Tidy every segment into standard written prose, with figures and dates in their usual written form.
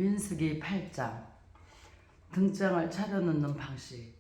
민수기 8장 등장을 차려놓는 방식.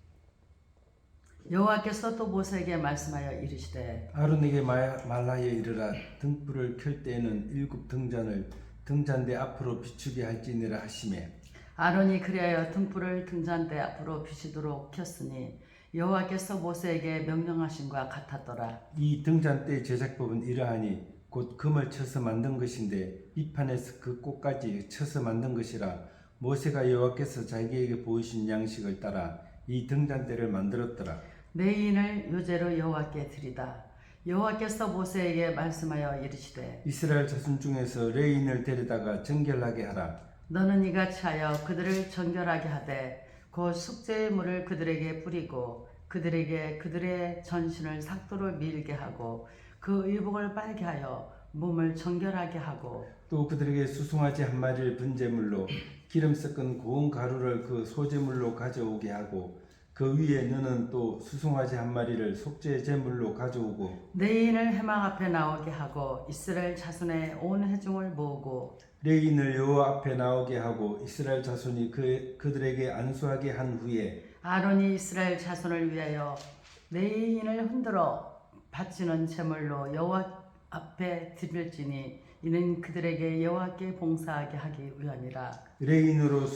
여호와께서 또 모세에게 말씀하여 이르시되 아론에게 말하여 이르라. 등불을 켤 때에는 7 등잔을 등잔대 앞으로 비추게 할지니라 하시매. 아론이 그리하여 등불을 등잔대 앞으로 비추도록 켰으니 여호와께서 모세에게 명령하신과 같았더라. 이 등잔대 제작법은 이러하니 곧 금을 쳐서 만든 것인데 비판에서 그 꽃까지 쳐서 만든 것이라. 모세가 여호와께서 자기에게 보이신 양식을 따라 이 등잔대를 만들었더라. 내인을 요제로 여호와께 드리다. 여호와께서 모세에게 말씀하여 이르시되 이스라엘 자손 중에서 레인을 데려다가 정결하게 하라. 너는 이같이 하여 그들을 정결하게 하되 곧 속죄의 물을 그들에게 뿌리고 그들에게 그들의 전신을 삭도로 밀게 하고 그 의복을 빨게 하여 몸을 정결하게 하고 또 그들에게 수송아지 한 마리를 번제물로 기름 섞은 고운 가루를 그 소제물로 가져오게 하고 그 위에 너는 또 수송아지 한 마리를 속죄 제물로 가져오고 내인을 회막 앞에 나오게 하고 이스라엘 자손의 온 회중을 모으고 레인을 여호와 앞에 나오게 하고 이스라엘 자손이 그들에게 안수하게 한 후에 아론이 이스라엘 자손을 위하여 내인을 흔들어 바치는 제물로 여호와 앞에 드릴지니 이는 그들에게 여호와께 봉사하게 하기 위함이라. 레인으로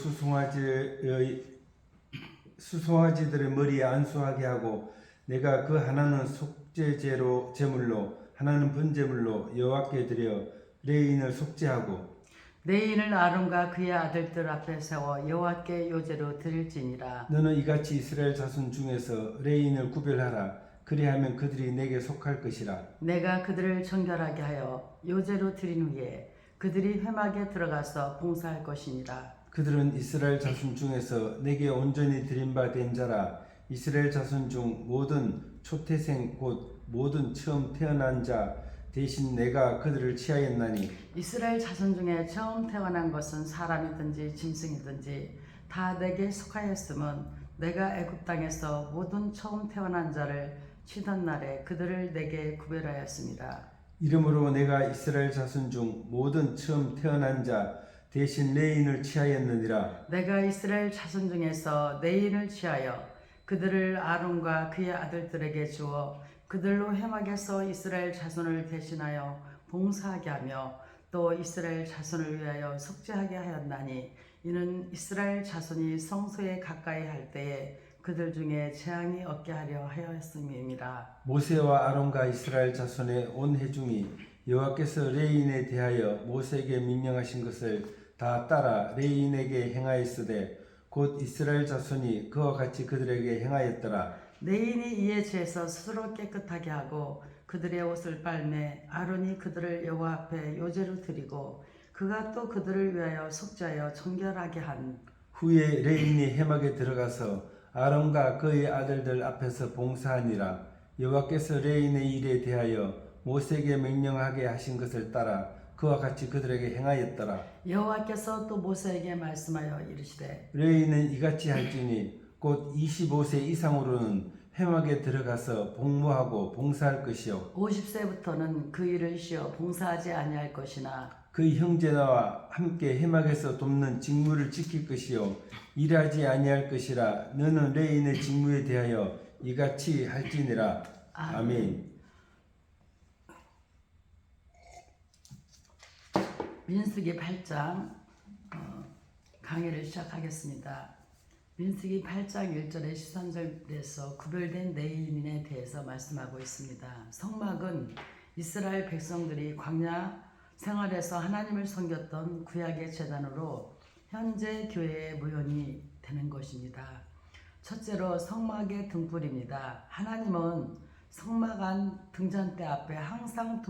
수송아지들의 머리에 안수하게 하고 내가 그 하나는 속죄제로 제물로 하나는 번제물로 여호와께 드려 레인을 속죄하고 내인을 아론과 그의 아들들 앞에 세워 여호와께 요제로 드릴지니라. 너는 이같이 이스라엘 자손 중에서 레인을 구별하라. 그리하면 그들이 내게 속할 것이라. 내가 그들을 정결하게 하여 요제로 드린 후에 그들이 회막에 들어가서 봉사할 것이니라. 그들은 이스라엘 자손 중에서 내게 온전히 드린 바 된 자라. 이스라엘 자손 중 모든 초태생 곧 모든 처음 태어난 자 대신 내가 그들을 취하였나니 이스라엘 자손 중에 처음 태어난 것은 사람이든지 짐승이든지 다 내게 속하였음은 내가 애굽 땅에서 모든 처음 태어난 자를 치던 날에 그들을 내게 구별하였습니다. 이러므로 내가 이스라엘 자손 중 모든 처음 태어난 자 대신 레인을 취하였느니라. 내가 이스라엘 자손 중에서 내인을 취하여 그들을 아론과 그의 아들들에게 주어 그들로 회막에서 이스라엘 자손을 대신하여 봉사하게 하며 또 이스라엘 자손을 위하여 속죄하게 하였나니 이는 이스라엘 자손이 성소에 가까이 할 때에 그들 중에 재앙이 없게 하려 하였음이니라. 모세와 아론과 이스라엘 자손의 온 회중이 여호와께서 레인에 대하여 모세에게 명령하신 것을 다 따라 레인에게 행하였으되 곧 이스라엘 자손이 그와 같이 그들에게 행하였더라. 내인이 이에 죄에서 스스로 깨끗하게 하고 그들의 옷을 빨매 아론이 그들을 여호와 앞에 요제로 드리고 그가 또 그들을 위하여 속죄하여 정결하게 한 후에 레인이 회막에 들어가서 아론과 그의 아들들 앞에서 봉사하니라. 여호와께서 레인의 일에 대하여 모세에게 명령하게 하신 것을 따라 그와 같이 그들에게 행하였더라. 여호와께서 또 모세에게 말씀하여 이르시되 레인은 이같이 할지니 곧 25세 이상으로는 회막에 들어가서 복무하고 봉사할 것이요 50세부터는 그 일을 쉬어 봉사하지 아니할 것이나 그 형제나와 함께 회막에서 돕는 직무를 지킬 것이요 일하지 아니할 것이라. 너는 레인의 직무에 대하여 이같이 할지니라. 아멘. 민수기 8장 강의를 시작하겠습니다. 민수기 8장 1절에 13절에서 구별된 내인에 대해서 말씀하고 있습니다. 성막은 이스라엘 백성들이 광야 생활에서 하나님을 섬겼던 구약의 제단으로 현재 교회의 무용이 되는 것입니다. 첫째로 성막의 등불입니다. 하나님은 성막 안 등잔대 앞에 항상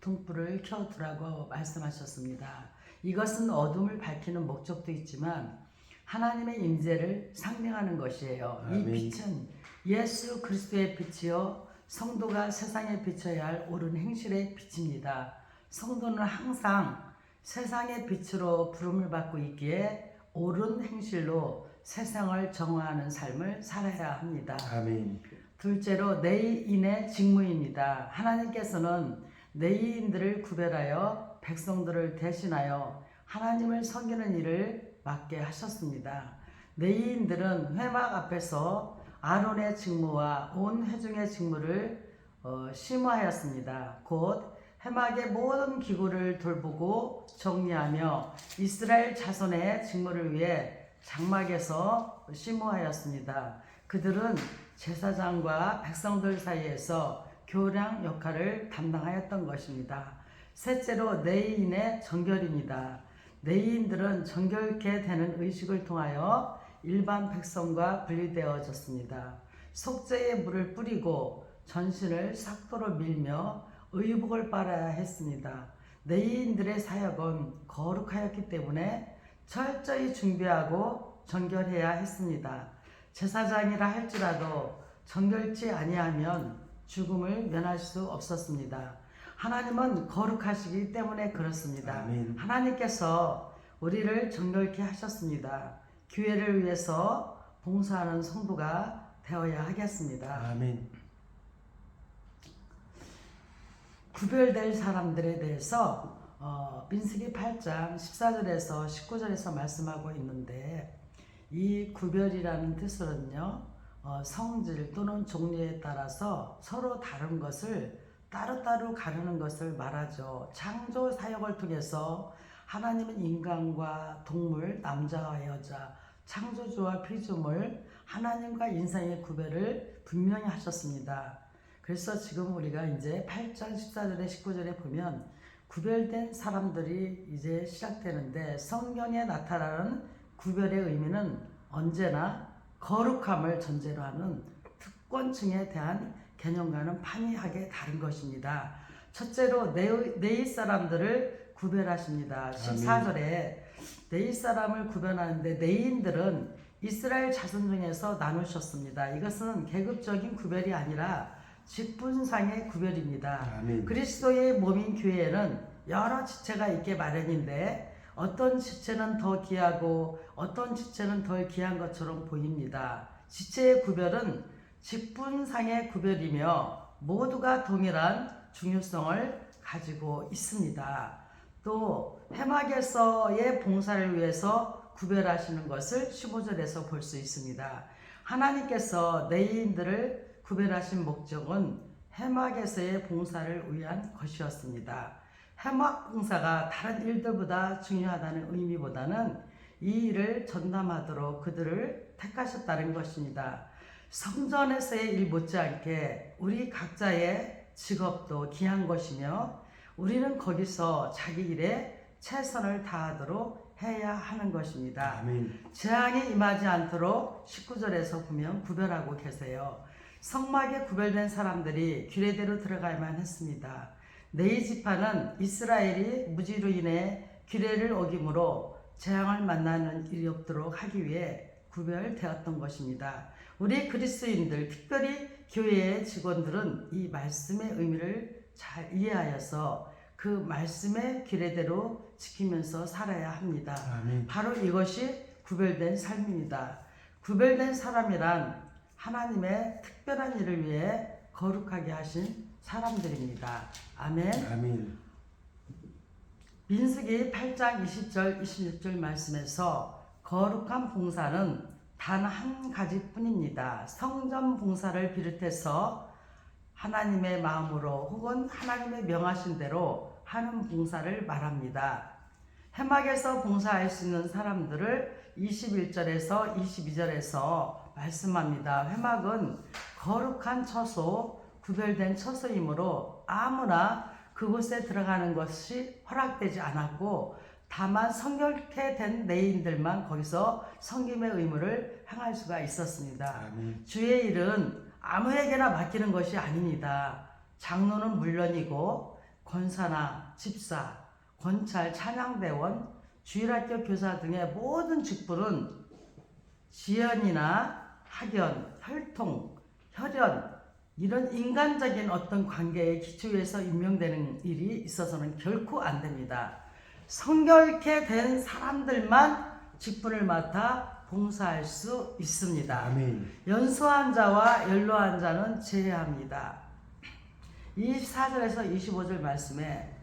등불을 켜두라고 말씀하셨습니다. 이것은 어둠을 밝히는 목적도 있지만 하나님의 임재를 상징하는 것이에요. 아멘. 이 빛은 예수 그리스도의 빛이요 성도가 세상에 비춰야 할 옳은 행실의 빛입니다. 성도는 항상 세상의 빛으로 부름을 받고 있기에 옳은 행실로 세상을 정화하는 삶을 살아야 합니다. 아멘. 둘째로 내인의 직무입니다. 하나님께서는 내인들을 구별하여 백성들을 대신하여 하나님을 섬기는 일을 맡게 하셨습니다. 레위인들은 회막 앞에서 아론의 직무와 온 회중의 직무를 심화하였습니다. 곧 회막의 모든 기구를 돌보고 정리하며 이스라엘 자손의 직무를 위해 장막에서 심호하였습니다. 그들은 제사장과 백성들 사이에서 교량 역할을 담당하였던 것입니다. 셋째로 레위인의 정결입니다. 레위인들은 정결케 되는 의식을 통하여 일반 백성과 분리되어졌습니다. 속죄의 물을 뿌리고 전신을 삭도로 밀며 의복을 빨아야 했습니다. 레위인들의 사역은 거룩하였기 때문에 철저히 준비하고 정결해야 했습니다. 제사장이라 할지라도 정결치 아니하면 죽음을 면할 수 없었습니다. 하나님은 거룩하시기 때문에 그렇습니다. 아멘. 하나님께서 우리를 정결케 하셨습니다. 교회를 위해서 봉사하는 성도가 되어야 하겠습니다. 아멘. 구별될 사람들에 대해서 민수기 8장 14절에서 19절에서 말씀하고 있는데, 이 구별이라는 뜻은요, 성질 또는 종류에 따라서 서로 다른 것을 따로따로 가르는 것을 말하죠. 창조 사역을 통해서 하나님은 인간과 동물, 남자와 여자, 창조주와 피조물, 하나님과 인간의 구별을 분명히 하셨습니다. 그래서 지금 우리가 이제 8장 14절에 19절에 보면 구별된 사람들이 이제 시작되는데, 성경에 나타나는 구별의 의미는 언제나 거룩함을 전제로 하는 특권층에 대한 개념과는 판이하게 다른 것입니다. 첫째로 네이 사람들을 구별하십니다. 14절에 네이 사람을 구별하는데, 네인들은 이스라엘 자손 중에서 나누셨습니다. 이것은 계급적인 구별이 아니라 직분상의 구별입니다. 아멘. 그리스도의 몸인 교회에는 여러 지체가 있게 마련인데, 어떤 지체는 더 귀하고 어떤 지체는 덜 귀한 것처럼 보입니다. 지체의 구별은 직분상의 구별이며 모두가 동일한 중요성을 가지고 있습니다. 또 회막에서의 봉사를 위해서 구별하시는 것을 15절에서 볼 수 있습니다. 하나님께서 레위인들을 구별하신 목적은 회막에서의 봉사를 위한 것이었습니다. 회막 봉사가 다른 일들보다 중요하다는 의미보다는 이 일을 전담하도록 그들을 택하셨다는 것입니다. 성전에서의 일 못지않게 우리 각자의 직업도 귀한 것이며, 우리는 거기서 자기 일에 최선을 다하도록 해야 하는 것입니다. 아멘. 재앙이 임하지 않도록 19절에서 보면 구별하고 계세요. 성막에 구별된 사람들이 규례대로 들어가야만 했습니다. 네이 지파는 이스라엘이 무지로 인해 규례를 어김으로 재앙을 만나는 일이 없도록 하기 위해 구별되었던 것입니다. 우리 그리스도인들, 특별히 교회의 직원들은 이 말씀의 의미를 잘 이해하여서 그 말씀의 규례대로 지키면서 살아야 합니다. 아멘. 바로 이것이 구별된 삶입니다. 구별된 사람이란 하나님의 특별한 일을 위해 거룩하게 하신 사람들입니다. 아멘. 아멘. 민수기 8장 20절 26절 말씀에서 거룩한 봉사는 단 한 가지뿐입니다. 성전 봉사를 비롯해서 하나님의 마음으로 혹은 하나님의 명하신 대로 하는 봉사를 말합니다. 회막에서 봉사할 수 있는 사람들을 21절에서 22절에서 말씀합니다. 회막은 거룩한 처소, 구별된 처소이므로 아무나 그곳에 들어가는 것이 허락되지 않았고, 다만 성결케 된 레위인들만 거기서 섬김의 의무를 행할 수가 있었습니다. 아멘. 주의 일은 아무에게나 맡기는 것이 아닙니다. 장로는 물론이고 권사나 집사, 권찰, 찬양대원, 주일학교 교사 등의 모든 직분은 지연이나 학연, 혈통, 혈연 이런 인간적인 어떤 관계의 기초에서 임명되는 일이 있어서는 결코 안 됩니다. 성결케 된 사람들만 직분을 맡아 봉사할 수 있습니다. 아멘. 연소한 자와 연로한 자는 제외합니다. 24절에서 25절 말씀에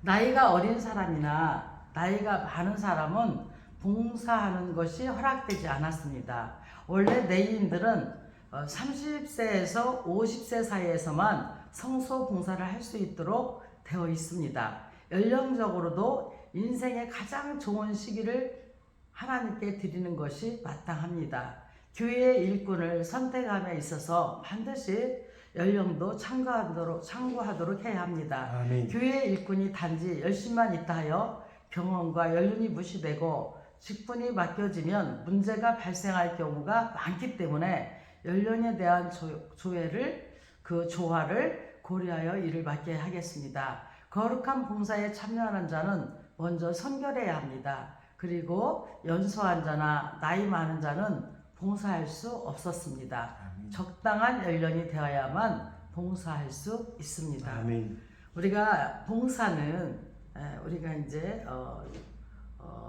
나이가 어린 사람이나 나이가 많은 사람은 봉사하는 것이 허락되지 않았습니다. 원래 레위인들은 30세에서 50세 사이에서만 성소 봉사를 할 수 있도록 되어 있습니다. 연령적으로도 인생의 가장 좋은 시기를 하나님께 드리는 것이 마땅합니다. 교회의 일꾼을 선택함에 있어서 반드시 연령도 참고하도록 해야 합니다. 아멘. 교회 일꾼이 단지 열심만 있다 하여 경험과 연륜이 무시되고 직분이 맡겨지면 문제가 발생할 경우가 많기 때문에 연령에 대한 조화를 고려하여 일을 맡게 하겠습니다. 거룩한 봉사에 참여하는 자는 먼저 선결해야 합니다. 그리고 연소한 자나 나이 많은 자는 봉사할 수 없었습니다. 적당한 연령이 되어야만 봉사할 수 있습니다. 아멘. 우리가 봉사는 우리가 이제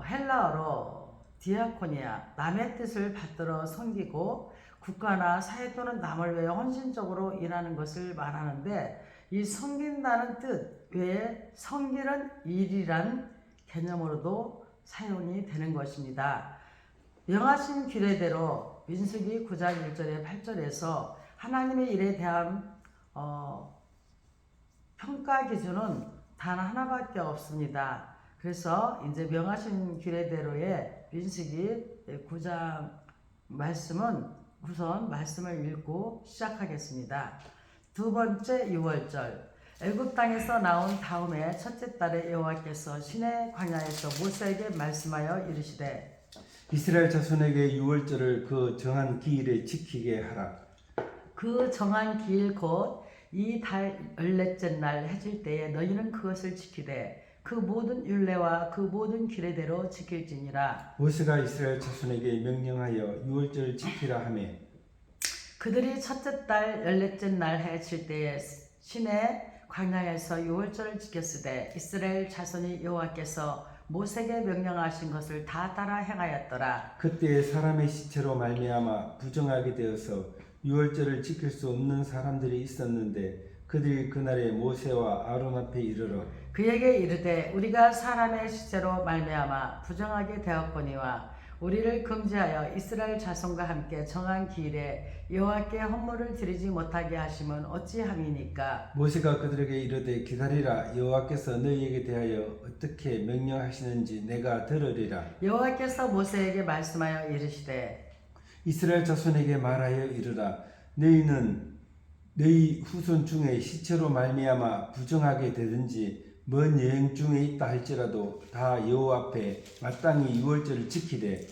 헬라어로 디아코니아, 남의 뜻을 받들어 섬기고 국가나 사회 또는 남을 위해 헌신적으로 일하는 것을 말하는데, 이 섬긴다는 뜻 외에 섬기는 일이란 개념으로도 사용이 되는 것입니다. 명하신 규례대로 민수기 9장 1절에 8절에서 하나님의 일에 대한 평가 기준은 단 하나밖에 없습니다. 그래서 이제 명하신 규례대로의 민수기 9장 말씀은 우선 말씀을 읽고 시작하겠습니다. 두 번째 유월절, 애굽 땅에서 나온 다음에 첫째 달에 여호와께서 시내 광야에서 모세에게 말씀하여 이르시되 이스라엘 자손에게 유월절을 그 정한 기일에 지키게 하라. 그 정한 기일 곧 이 달 14째 날 해질 때에 너희는 그것을 지키되 그 모든 율례와 그 모든 규례대로 지킬지니라. 모세가 이스라엘 자손에게 명령하여 유월절을 지키라 하매 그들이 첫째 달 14째 날 해질 때에 시내 광야에서 유월절을 지켰으되 이스라엘 자손이 여호와께서 모세에게 명령하신 것을 다 따라 행하였더라. 그때 사람의 시체로 말미암아 부정하게 되어서 유월절을 지킬 수 없는 사람들이 있었는데 그들이 그날에 모세와 아론 앞에 이르러 그에게 이르되 우리가 사람의 시체로 말미암아 부정하게 되었거니와 우리를 금지하여 이스라엘 자손과 함께 정한 기일에 여호와께 헌물을 드리지 못하게 하심은 어찌함이니까. 모세가 그들에게 이르되 기다리라. 여호와께서 너희에게 대하여 어떻게 명령하시는지 내가 들으리라. 여호와께서 모세에게 말씀하여 이르시되 이스라엘 자손에게 말하여 이르라. 너희는 너희 후손 중에 시체로 말미암아 부정하게 되든지 먼 여행 중에 있다 할지라도 다 여호와 앞에 마땅히 유월절을 지키되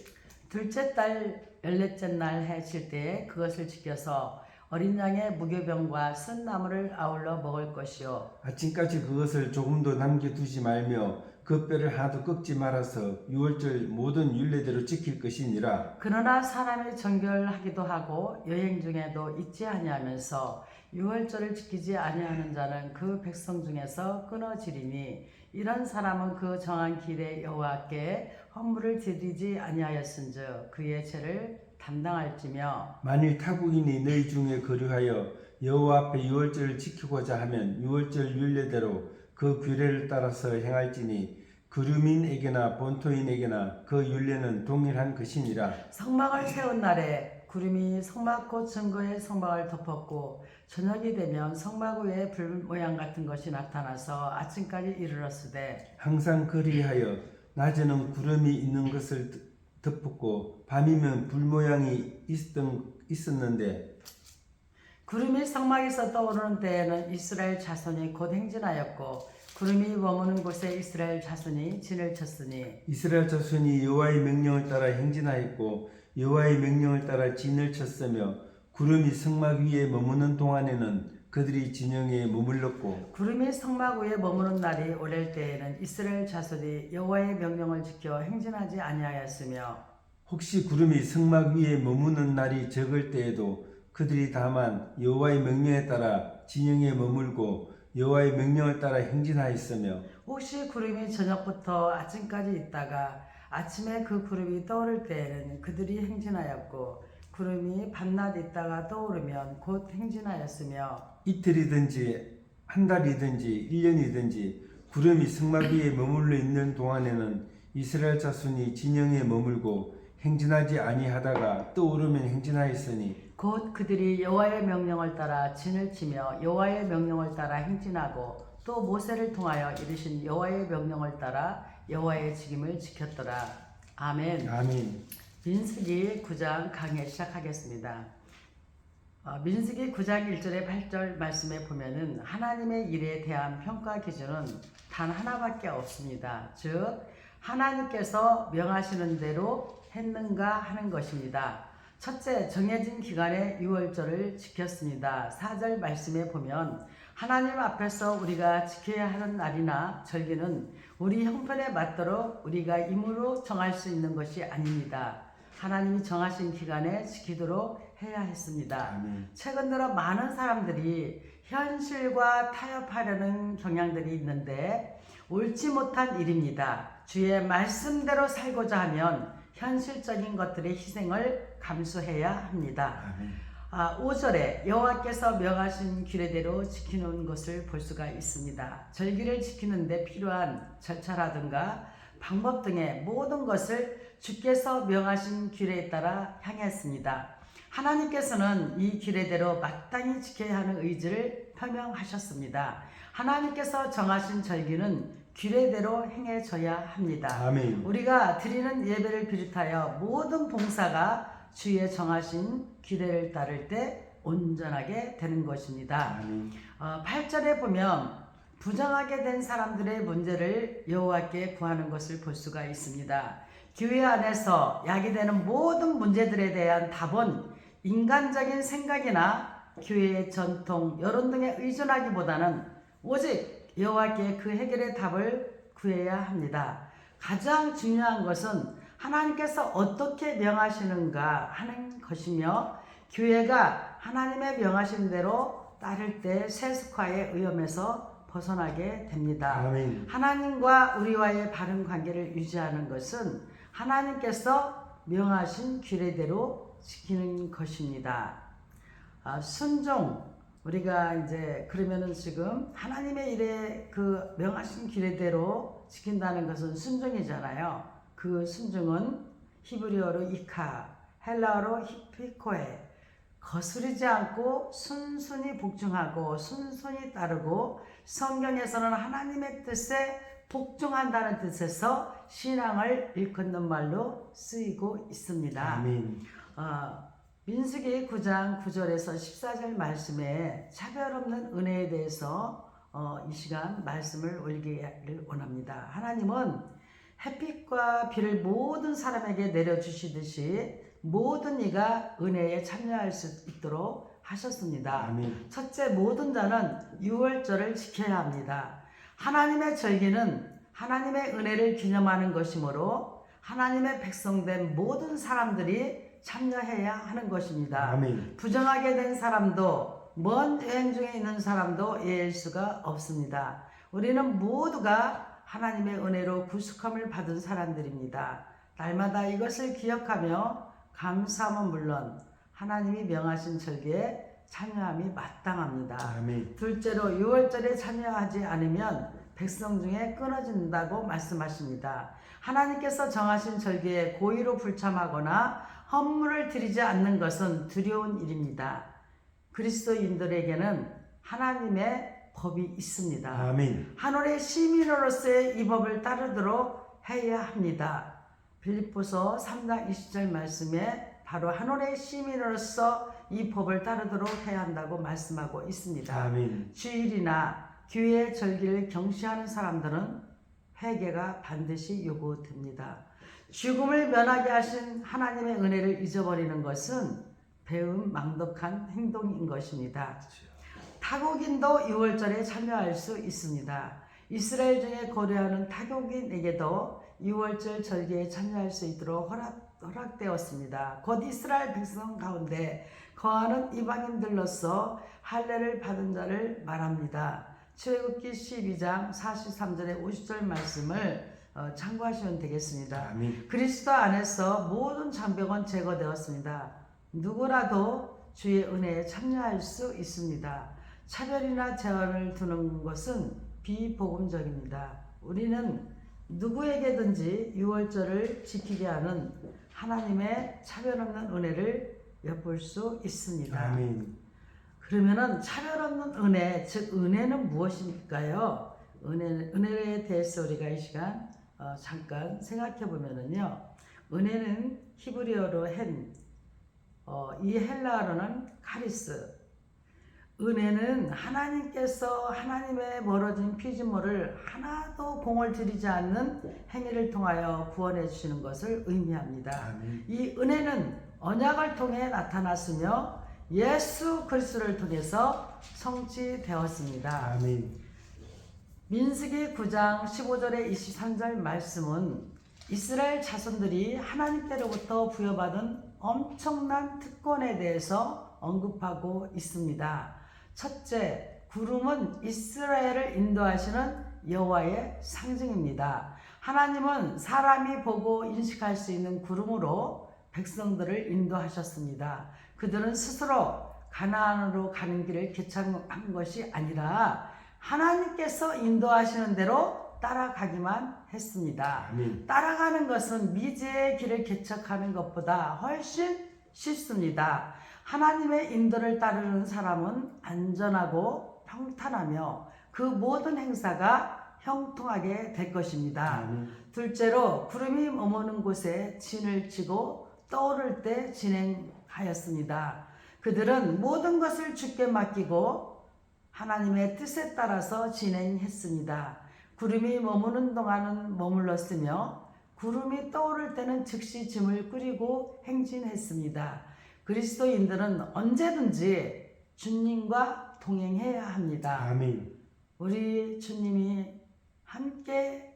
둘째 달 14째 날 해질 때에 그것을 지켜서 어린 양의 무교병과 쓴 나물을 아울러 먹을 것이요 아침까지 그것을 조금도 남겨두지 말며 그 뼈를 하나도 꺾지 말아서 유월절 모든 율례대로 지킬 것이니라. 그러나 사람이 정결하기도 하고 여행 중에도 잊지 아니하면서 유월절을 지키지 아니하는 자는 그 백성 중에서 끊어지리니 이런 사람은 그 정한 길에 여호와께 헌물을 드리지 아니하였은즉 그의 죄를 담당할지며 만일 타국인이 너희 중에 거류하여 여호와 앞에 유월절을 지키고자 하면 유월절 율례대로 그 규례를 따라서 행할지니 거류민에게나 본토인에게나 그 율례는 동일한 것이니라. 성막을 세운 날에 구름이 성막 곧 증거의 성막을 덮었고 저녁이 되면 성막 위에 불 모양 같은 것이 나타나서 아침까지 이르렀으되 항상 그리하여 낮에는 구름이 있는 것을 덮었고 밤이면 불 모양이 있었는데 구름이 성막에서 떠오르는 때에는 이스라엘 자손이 곧 행진하였고 구름이 머무는 곳에 이스라엘 자손이 진을 쳤으니 이스라엘 자손이 여호와의 명령을 따라 행진하였고 여호와의 명령을 따라 진을 쳤으며 구름이 성막 위에 머무는 동안에는 그들이 진영에 머물렀고 구름이 성막 위에 머무는 날이 오랠 때에는 이스라엘 자손이 여호와의 명령을 지켜 행진하지 아니하였으며 혹시 구름이 성막 위에 머무는 날이 적을 때에도 그들이 다만 여호와의 명령에 따라 진영에 머물고 여호와의 명령을 따라 행진하였으며 혹시 구름이 저녁부터 아침까지 있다가 아침에 그 구름이 떠오를 때에는 그들이 행진하였고 구름이 밤낮 있다가 떠오르면 곧 행진하였으며 이틀이든지 한 달이든지 1년이든지 구름이 성막 위에 머물러 있는 동안에는 이스라엘 자손이 진영에 머물고 행진하지 아니하다가 떠오르면 행진하였으니 곧 그들이 여호와의 명령을 따라 진을 치며 여호와의 명령을 따라 행진하고 또 모세를 통하여 이르신 여호와의 명령을 따라 여호와의 직임을 지켰더라. 아멘. 아멘. 민수기 9장 강해 시작하겠습니다. 민수기 9장 1절에 8절 말씀에 보면은 하나님의 일에 대한 평가 기준은 단 하나밖에 없습니다. 즉 하나님께서 명하시는 대로 했는가 하는 것입니다. 첫째, 정해진 기간에 유월절을 지켰습니다. 4절 말씀에 보면 하나님 앞에서 우리가 지켜야 하는 날이나 절기는 우리 형편에 맞도록 우리가 임으로 정할 수 있는 것이 아닙니다. 하나님이 정하신 기간에 지키도록 해야 했습니다. 아멘. 최근 들어 많은 사람들이 현실과 타협하려는 경향들이 있는데 옳지 못한 일입니다. 주의 말씀대로 살고자 하면 현실적인 것들의 희생을 감수해야 합니다. 아멘. 5절에 여호와께서 명하신 규례대로 지키는 것을 볼 수가 있습니다. 절기를 지키는 데 필요한 절차라든가 방법 등의 모든 것을 주께서 명하신 규례에 따라 향했습니다. 하나님께서는 이 규례대로 마땅히 지켜야 하는 의지를 표명하셨습니다. 하나님께서 정하신 절기는 규례대로 행해져야 합니다. 아멘. 우리가 드리는 예배를 비롯하여 모든 봉사가 주의 정하신 규례를 따를 때 온전하게 되는 것입니다. 아멘. 8절에 보면 부정하게 된 사람들의 문제를 여호와께 구하는 것을 볼 수가 있습니다. 교회 안에서 야기되는 모든 문제들에 대한 답은 인간적인 생각이나 교회의 전통, 여론 등에 의존하기보다는 오직 여호와께 그 해결의 답을 구해야 합니다. 가장 중요한 것은 하나님께서 어떻게 명하시는가 하는 것이며 교회가 하나님의 명하신 대로 따를 때 세속화의 위험에서 벗어나게 됩니다. 아멘. 하나님과 우리와의 바른 관계를 유지하는 것은 하나님께서 명하신 규례대로 지키는 것입니다. 순종, 우리가 이제 그러면은 지금 하나님의 일에 그 명하신 규례대로 지킨다는 것은 순종이잖아요. 그 순종은 히브리어로 이카, 헬라어로 히피코에, 거스르지 않고 순순히 복종하고 순순히 따르고 성경에서는 하나님의 뜻에 복종한다는 뜻에서 신앙을 일컫는 말로 쓰이고 있습니다. 아멘. 민수기 9장 9절에서 14절 말씀에 차별 없는 은혜에 대해서 이 시간 말씀을 올리기를 원합니다. 하나님은 햇빛과 비를 모든 사람에게 내려주시듯이 모든 이가 은혜에 참여할 수 있도록 하셨습니다. 아멘. 첫째, 모든 자는 유월절을 지켜야 합니다. 하나님의 절기는 하나님의 은혜를 기념하는 것이므로 하나님의 백성된 모든 사람들이 참여해야 하는 것입니다. 아멘. 부정하게 된 사람도 먼 여행 중에 있는 사람도 예일 수가 없습니다. 우리는 모두가 하나님의 은혜로 구속함을 받은 사람들입니다. 날마다 이것을 기억하며 감사함은 물론 하나님이 명하신 절기에 참여함이 마땅합니다. 아멘. 둘째로 유월절에 참여하지 않으면 백성 중에 끊어진다고 말씀하십니다. 하나님께서 정하신 절기에 고의로 불참하거나 헌물을 드리지 않는 것은 두려운 일입니다. 그리스도인들에게는 하나님의 법이 있습니다. 아멘. 하늘의 시민으로서의 이 법을 따르도록 해야 합니다. 빌립보서 3장 20절 말씀에 바로 하늘의 시민으로서 이 법을 따르도록 해야 한다고 말씀하고 있습니다. 아멘. 주일이나 교회의 절기를 경시하는 사람들은 회개가 반드시 요구됩니다. 죽음을 면하게 하신 하나님의 은혜를 잊어버리는 것은 배은망덕한 행동인 것입니다. 타국인도 유월절에 참여할 수 있습니다. 이스라엘 중에 거류하는 타국인에게도 유월절 절기에 참여할 수 있도록 허락되었습니다. 곧 이스라엘 백성 가운데 거하는 이방인들로서 할례를 받은 자를 말합니다. 출애굽기 12장 43절에 50절 말씀을 참고하시면 되겠습니다. 아멘. 그리스도 안에서 모든 장벽은 제거되었습니다. 누구라도 주의 은혜에 참여할 수 있습니다. 차별이나 제한을 두는 것은 비복음적입니다. 우리는 누구에게든지 유월절을 지키게 하는 하나님의 차별 없는 은혜를 엿볼 수 있습니다. 아멘. 그러면은 차별 없는 은혜, 즉 은혜는 무엇일까요? 은혜에 대해서 우리가 이 시간 잠깐 생각해 보면은요, 은혜는 히브리어로 이 헬라어로는 카리스. 은혜는 하나님께서 하나님의 멀어진 피조물을 하나도 공을 들이지 않는 행위를 통하여 구원해 주시는 것을 의미합니다. 아멘. 이 은혜는 언약을 통해 나타났으며 예수 그리스도를 통해서 성취되었습니다. 아멘. 민수기 9장 15절에 23절 말씀은 이스라엘 자손들이 하나님께로부터 부여받은 엄청난 특권에 대해서 언급하고 있습니다. 첫째, 구름은 이스라엘을 인도하시는 여호와의 상징입니다. 하나님은 사람이 보고 인식할 수 있는 구름으로 백성들을 인도하셨습니다. 그들은 스스로 가나안으로 가는 길을 개척한 것이 아니라 하나님께서 인도하시는 대로 따라가기만 했습니다. 아멘. 따라가는 것은 미지의 길을 개척하는 것보다 훨씬 쉽습니다. 하나님의 인도를 따르는 사람은 안전하고 평탄하며 그 모든 행사가 형통하게 될 것입니다. 아멘. 둘째로 구름이 머무는 곳에 진을 치고 떠오를 때 진행하였습니다. 그들은 모든 것을 주께 맡기고 하나님의 뜻에 따라서 진행했습니다. 구름이 머무는 동안은 머물렀으며 구름이 떠오를 때는 즉시 짐을 꾸리고 행진했습니다. 그리스도인들은 언제든지 주님과 동행해야 합니다. 아멘. 우리 주님이 함께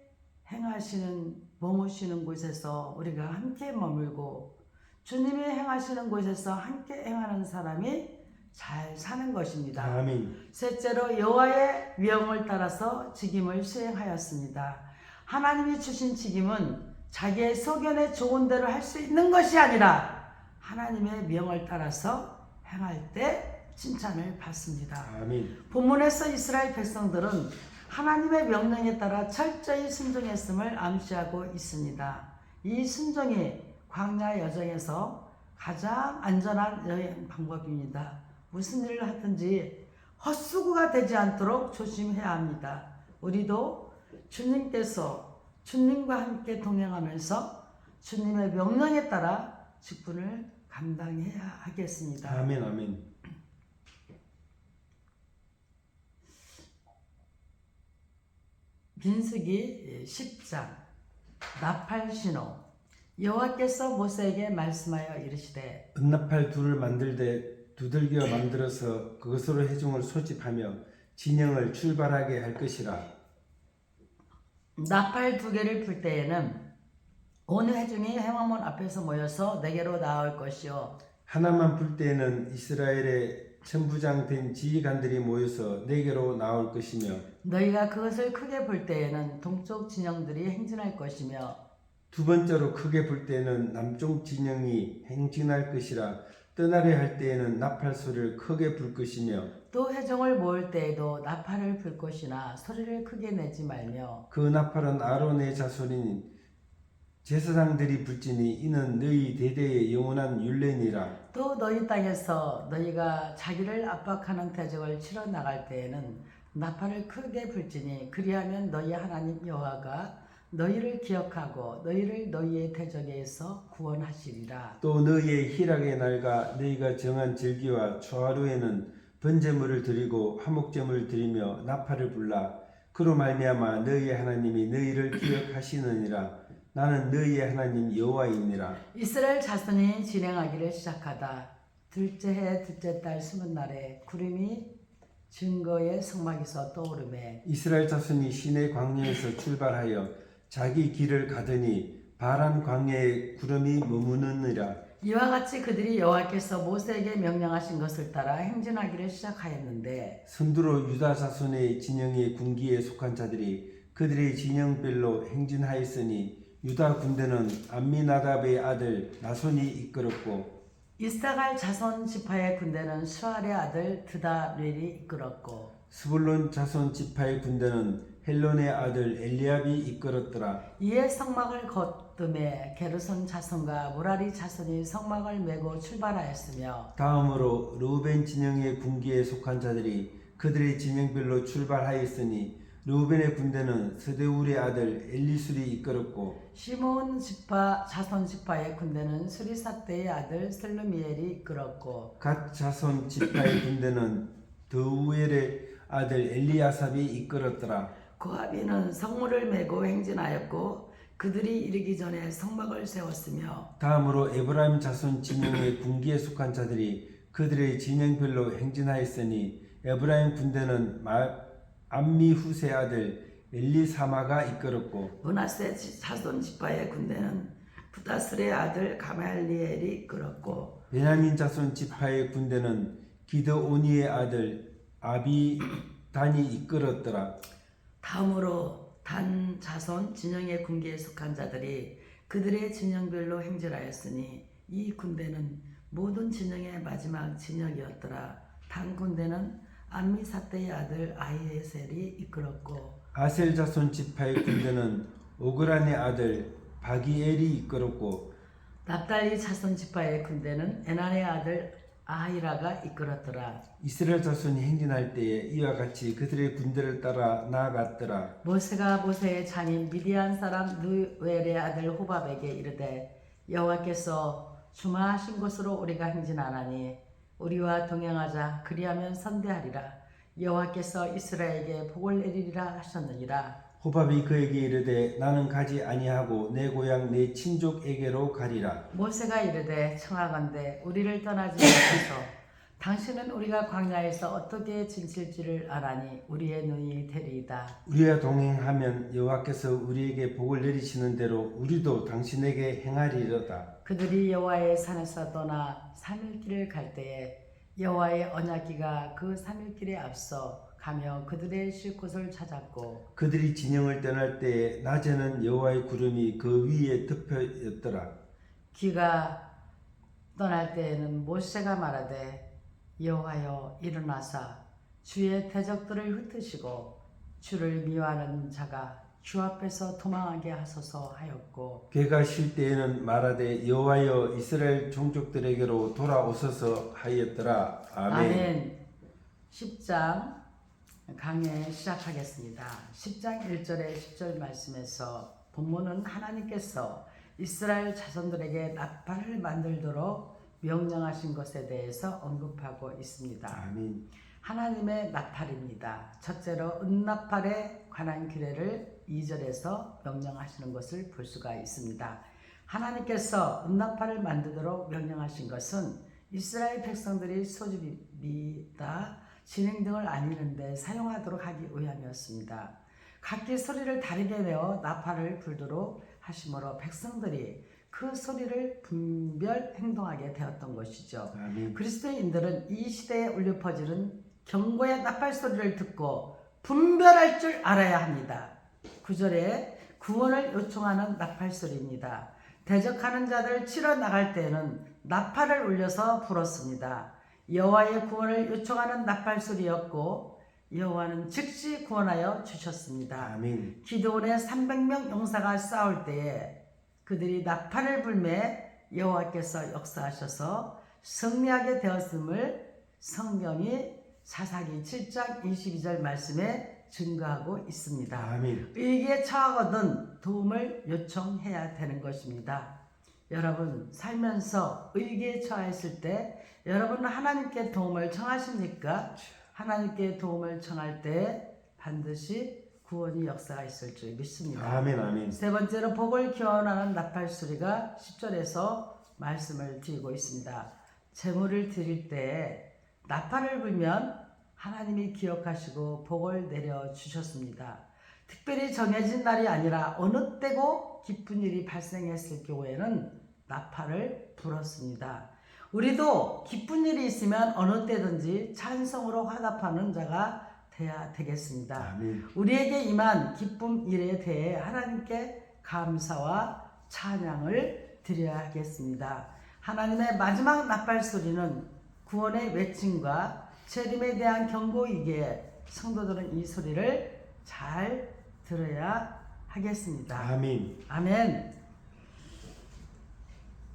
행하시는 머무시는 곳에서 우리가 함께 머물고 주님이 행하시는 곳에서 함께 행하는 사람이 잘 사는 것입니다. 아멘. 셋째로 여호와의 명을 따라서 직임을 수행하였습니다. 하나님이 주신 직임은 자기의 소견에 좋은 대로 할 수 있는 것이 아니라 하나님의 명을 따라서 행할 때 칭찬을 받습니다. 아멘. 본문에서 이스라엘 백성들은 하나님의 명령에 따라 철저히 순종했음을 암시하고 있습니다. 이 순종이 광야 여정에서 가장 안전한 여행 방법입니다. 무슨 일을 하든지 헛수고가 되지 않도록 조심해야 합니다. 우리도 주님께서 주님과 함께 동행하면서 주님의 명령에 따라 직분을 감당해야 하겠습니다. 아멘. 아멘. 민수기 10장 나팔신호. 여호와께서 모세에게 말씀하여 이르시되 은나팔 둘을 만들되 두들겨 만들어서 그것으로 회중을 소집하며 진영을 출발하게 할 것이라. 나팔 2개를 불 때에는 온 회중이 행화문 앞에서 모여서 내게로 나올 것이요 하나만 불 때에는 이스라엘의 천부장 된 지휘관들이 모여서 내게로 나올 것이며 너희가 그것을 크게 불 때에는 동쪽 진영들이 행진할 것이며 두 번째로 크게 불 때에는 남쪽 진영이 행진할 것이라. 떠나려 할 때에는 나팔 소리를 크게 불 것이며 또 회중을 모을 때에도 나팔을 불 것이나 소리를 크게 내지 말며 그 나팔은 아론의 자손인 제사장들이 불지니 이는 너희 대대의 영원한 율례니라. 또 너희 땅에서 너희가 자기를 압박하는 대적을 치러 나갈 때에는 나팔을 크게 불지니 그리하면 너희 하나님 여호와가 너희를 기억하고 너희를 너희의 대적에서 구원하시리라. 또 너희의 희락의 날과 너희가 정한 절기와 초하루에는 번제물을 드리고 화목제물을 드리며 나팔을 불라. 그로 말미암아 너희의 하나님이 너희를 기억하시느니라. 나는 너희의 하나님 여호와이니라. 이스라엘 자손이 진행하기를 시작하다 둘째 해 둘째 달 20날에 구름이 증거의 성막에서 떠오르매 이스라엘 자손이 시내 광야에서 출발하여 자기 길을 가더니 바란 광야에 구름이 머무느니라. 이와 같이 그들이 여호와께서 모세에게 명령하신 것을 따라 행진하기를 시작하였는데 선두로 유다 자손의 진영의 군기에 속한 자들이 그들의 진영별로 행진하였으니 유다 군대는 암미나답의 아들 나손이 이끌었고 이스라엘 자손 지파의 군대는 수알의 아들 드다렐이 이끌었고 스불론 자손 지파의 군대는 헬론의 아들 엘리압이 이끌었더라. 이에 성막을 거듭에 게르손 자손과 무라리 자손이 성막을 메고 출발하였으며 다음으로 르우벤 진영의 군기에 속한 자들이 그들의 진영별로 출발하였으니 르우벤의 군대는 스데울의 아들 엘리술이 이끌었고 시몬 지파 자손 지파의 군대는 수리사대의 아들 슬루미엘이 이끌었고 갓 자손 지파의 군대는 드우엘의 아들 엘리아삽이 이끌었더라. 고하비는 성문을 메고 행진하였고 그들이 이르기 전에 성막을 세웠으며 다음으로 에브라임 자손 진영의 군기에 속한 자들이 그들의 진영별로 행진하였으니 에브라임 군대는 암미후세 아들 엘리사마가 이끌었고 문하세 자손 지파의 군대는 부다스의 아들 가말리엘이 이끌었고 베냐민 자손 지파의 군대는 기드오니의 아들 아비단이 이끌었더라. 다음으로 단 자손 진영의 군기에 속한 자들이 그들의 진영별로 행진하였으니 이 군대는 모든 진영의 마지막 진영이었더라. 단 군대는 암미사대의 아들 아히에셀이 이끌었고 아셀 자손 지파의 군대는 오그란의 아들 바기엘이 이끌었고 납달리 자손 지파의 군대는 에난의 아들 아히라가 이끌었더라. 이스라엘 자손이 행진할 때에 이와 같이 그들의 군대를 따라 나아갔더라. 모세가 모세의 자님 미디안 사람 누엘의 아들 호밥에게 이르되 여호와께서 주마하신 곳으로 우리가 행진하나니 우리와 동행하자. 그리하면 선대하리라. 여호와께서 이스라엘에게 복을 내리리라 하셨느니라. 호밥이 그에게 이르되 나는 가지 아니하고 내 고향 내 친족에게로 가리라. 모세가 이르되 청하건대 우리를 떠나지 마소서. 당신은 우리가 광야에서 어떻게 지칠지를 아나니 우리의 눈이 되리이다. 우리와 동행하면 여호와께서 우리에게 복을 내리시는 대로 우리도 당신에게 행하리로다. 그들이 여호와의 산에서 떠나 3일길을 갈 때에 여호와의 언약궤가 그 3일길에 앞서 가며 그들의 쉴 곳을 찾았고 그들이 진영을 떠날 때에 낮에는 여호와의 구름이 그 위에 덮여있더라. 귀가 떠날 때에는 모세가 말하되 여호와여 일어나사 주의 대적들을 흩으시고 주를 미워하는 자가 주 앞에서 도망하게 하소서 하였고 걔가 쉴 때에는 말하되 여호와여 이스라엘 종족들에게로 돌아오소서 하였더라. 아멘. 10장 강해 시작하겠습니다. 10장 1절에 10절 말씀에서 본문은 하나님께서 이스라엘 자손들에게 나팔을 만들도록 명령하신 것에 대해서 언급하고 있습니다. 아멘. 하나님의 나팔입니다. 첫째로 은나팔에 관한 규례를 2절에서 명령하시는 것을 볼 수가 있습니다. 하나님께서 은나팔을 만들도록 명령하신 것은 이스라엘 백성들이 소집이다 진행 등을 알리는데 사용하도록 하기 위함이었습니다. 각기 소리를 다르게 내어 나팔을 불도록 하심으로 백성들이 그 소리를 분별 행동하게 되었던 것이죠. 아멘. 그리스도인들은 이 시대에 울려 퍼지는 경고의 나팔 소리를 듣고 분별할 줄 알아야 합니다. 9절에 구원을 요청하는 나팔 소리입니다. 대적하는 자들 치러 나갈 때에는 나팔을 울려서 불었습니다. 여호와의 구원을 요청하는 나팔 소리였고 여호와는 즉시 구원하여 주셨습니다. 아멘. 기드온의 300명 용사가 싸울 때에 그들이 나팔을 불매 여호와께서 역사하셔서 승리하게 되었음을 성경이 사사기 7장 22절 말씀에 증거하고 있습니다. 아멘. 위기에 처하거든 도움을 요청해야 되는 것입니다. 여러분 살면서 위기에 처했을 때 여러분은 하나님께 도움을 청하십니까? 하나님께 도움을 청할 때 반드시 구원의 역사가 있을 줄 믿습니다. 아멘. 아멘. 세 번째로 복을 기원하는 나팔 소리가 10절에서 말씀을 드리고 있습니다. 제물을 드릴 때 나팔을 불면 하나님이 기억하시고 복을 내려 주셨습니다. 특별히 정해진 날이 아니라 어느 때고 기쁜 일이 발생했을 경우에는 나팔을 불었습니다. 우리도 기쁜 일이 있으면 어느 때든지 찬송으로 화답하는 자가 돼야 되겠습니다. 아멘. 우리에게 임한 기쁨 일에 대해 하나님께 감사와 찬양을 드려야 하겠습니다. 하나님의 마지막 나팔 소리는 구원의 외침과 재림에 대한 경고이기에 성도들은 이 소리를 잘 들어야 하겠습니다. 아멘. 아멘.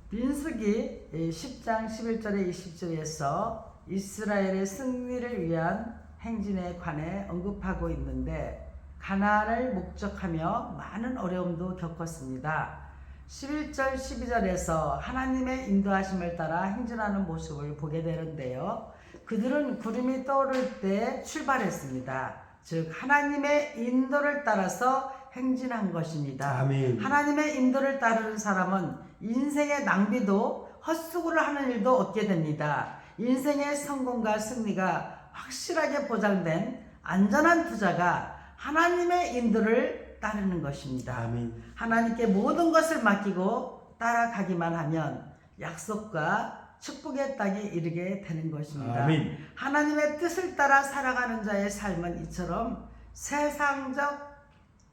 민수기 10장 11절에 20절에서 이스라엘의 승리를 위한 행진에 관해 언급하고 있는데 가나안을 목적하며 많은 어려움도 겪었습니다. 11절 12절에서 하나님의 인도하심을 따라 행진하는 모습을 보게 되는데요. 그들은 구름이 떠오를 때 출발했습니다. 즉 하나님의 인도를 따라서 행진한 것입니다. 아멘. 하나님의 인도를 따르는 사람은 인생의 낭비도 헛수고를 하는 일도 없게 됩니다. 인생의 성공과 승리가 확실하게 보장된 안전한 투자가 하나님의 인도를 따르는 것입니다. 아멘. 하나님께 모든 것을 맡기고 따라가기만 하면 약속과 축복의 땅에 이르게 되는 것입니다. 아멘. 하나님의 뜻을 따라 살아가는 자의 삶은 이처럼 세상적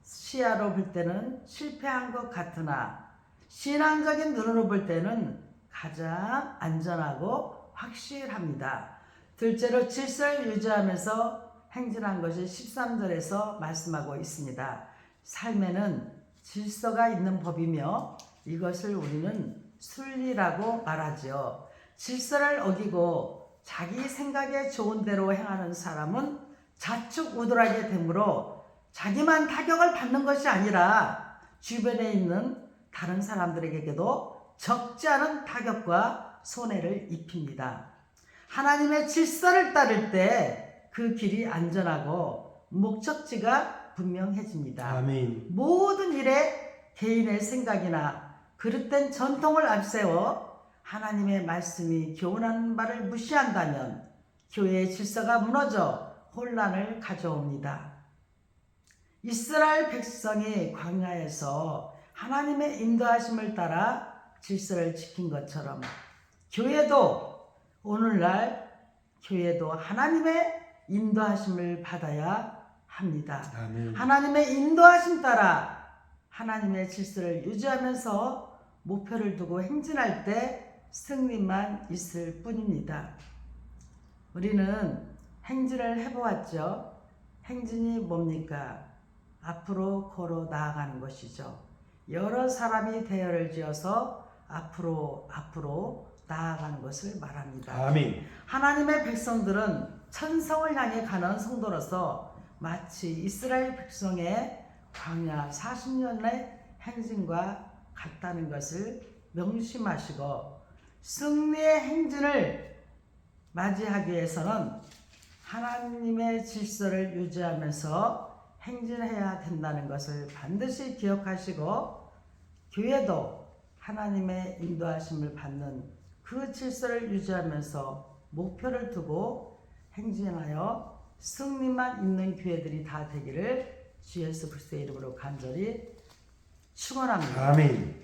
시야로 볼 때는 실패한 것 같으나 신앙적인 눈으로 볼 때는 가장 안전하고 확실합니다. 둘째로 질서를 유지하면서 행진한 것이 13절에서 말씀하고 있습니다. 삶에는 질서가 있는 법이며 이것을 우리는 순리라고 말하지요. 질서를 어기고 자기 생각에 좋은 대로 행하는 사람은 좌측우돌하게 되므로 자기만 타격을 받는 것이 아니라 주변에 있는 다른 사람들에게도 적지 않은 타격과 손해를 입힙니다. 하나님의 질서를 따를 때 그 길이 안전하고 목적지가 분명해집니다. 아멘. 모든 일에 개인의 생각이나 그릇된 전통을 앞세워 하나님의 말씀이 교훈하는 바를 무시한다면 교회의 질서가 무너져 혼란을 가져옵니다. 이스라엘 백성이 광야에서 하나님의 인도하심을 따라 질서를 지킨 것처럼 오늘날 교회도 하나님의 인도하심을 받아야 합니다. 아멘. 하나님의 인도하심 따라 하나님의 질서를 유지하면서 목표를 두고 행진할 때 승리만 있을 뿐입니다. 우리는 행진을 해보았죠. 행진이 뭡니까? 앞으로 걸어 나아가는 것이죠. 여러 사람이 대열을 지어서 앞으로 나아가는 것을 말합니다. 아멘. 하나님의 백성들은 천성을 향해 가는 성도로서 마치 이스라엘 백성의 광야 40년의 행진과 같다는 것을 명심하시고 승리의 행진을 맞이하기 위해서는 하나님의 질서를 유지하면서 행진해야 된다는 것을 반드시 기억하시고 교회도 하나님의 인도하심을 받는 그 질서를 유지하면서 목표를 두고 행진하여 승리만 있는 교회들이 다 되기를 주 예수 그리스도의 이름으로 간절히 축원합니다. 아멘.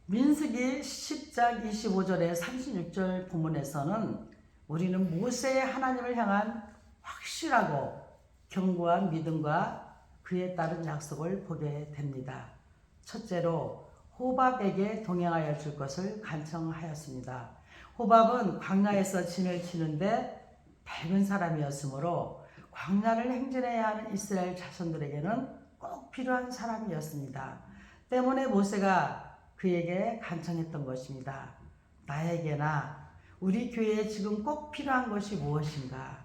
민수기 10장 25절에 36절 본문에서는 우리는 모세의 하나님을 향한 확실하고 견고한 믿음과 그에 따른 약속을 보게 됩니다. 첫째로 호밥에게 동행하여 줄 것을 간청하였습니다. 호밥은 광야에서 진을 치는데 밝은 사람이었으므로 광야를 행진해야 하는 이스라엘 자손들에게는 꼭 필요한 사람이었습니다. 때문에 모세가 그에게 간청했던 것입니다. 나에게나 우리 교회에 지금 꼭 필요한 것이 무엇인가?